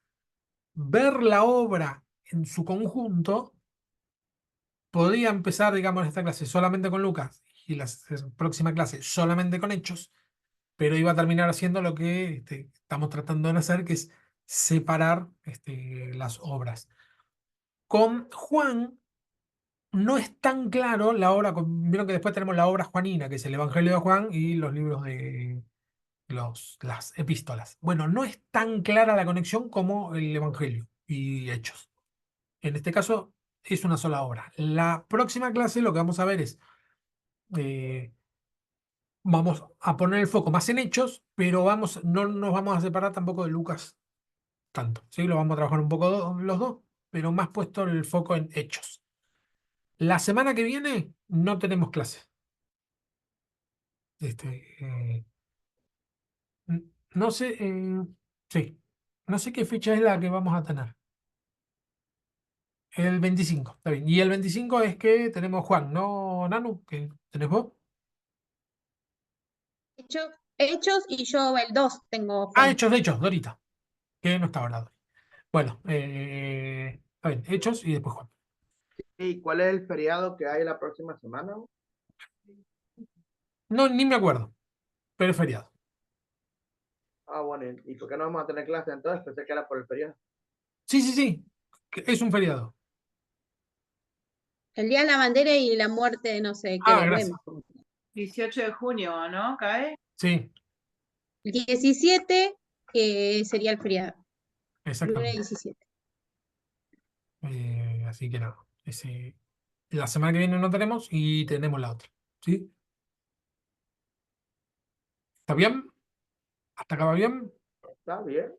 ver la obra en su conjunto, podría empezar, digamos, esta clase solamente con Lucas y la próxima clase solamente con Hechos, pero iba a terminar haciendo lo que estamos tratando de hacer, que es separar las obras. Con Juan no es tan claro la obra, vieron que después tenemos la obra juanina, que es el Evangelio de Juan y los libros de las epístolas. Bueno, no es tan clara la conexión como el Evangelio y Hechos. En este caso es una sola obra. La próxima clase lo que vamos a ver es vamos a poner el foco más en Hechos, pero no nos vamos a separar tampoco de Lucas tanto. ¿Sí? Lo vamos a trabajar un poco los dos, pero más puesto el foco en Hechos. La semana que viene no tenemos clase. Eh, no sé, sí, no sé qué fecha es la que vamos a tener. El 25, está bien. Y el 25 es que tenemos Juan, ¿no, Nanu? ¿Que tenés vos? Hechos y yo el 2 tengo Ah, Juan. Hechos, Dorita, que no estaba hablando. Bueno, está bien, Hechos y después Juan. ¿Y cuál es el feriado que hay la próxima semana? No, ni me acuerdo, pero es feriado. Ah, bueno, ¿y por qué no vamos a tener clase entonces? Pensé que era por el feriado. Sí, sí, sí, que es un feriado. El día de la bandera y la muerte, no sé, qué Ah, de gracias. Güemes. 18 de junio, ¿no? ¿Cae? Sí, El 17 sería el feriado. Lunes exactamente. 17. Así que nada, la semana que viene no tenemos y tenemos la otra. ¿Sí? ¿Está bien? ¿Hasta acá va bien? Está bien.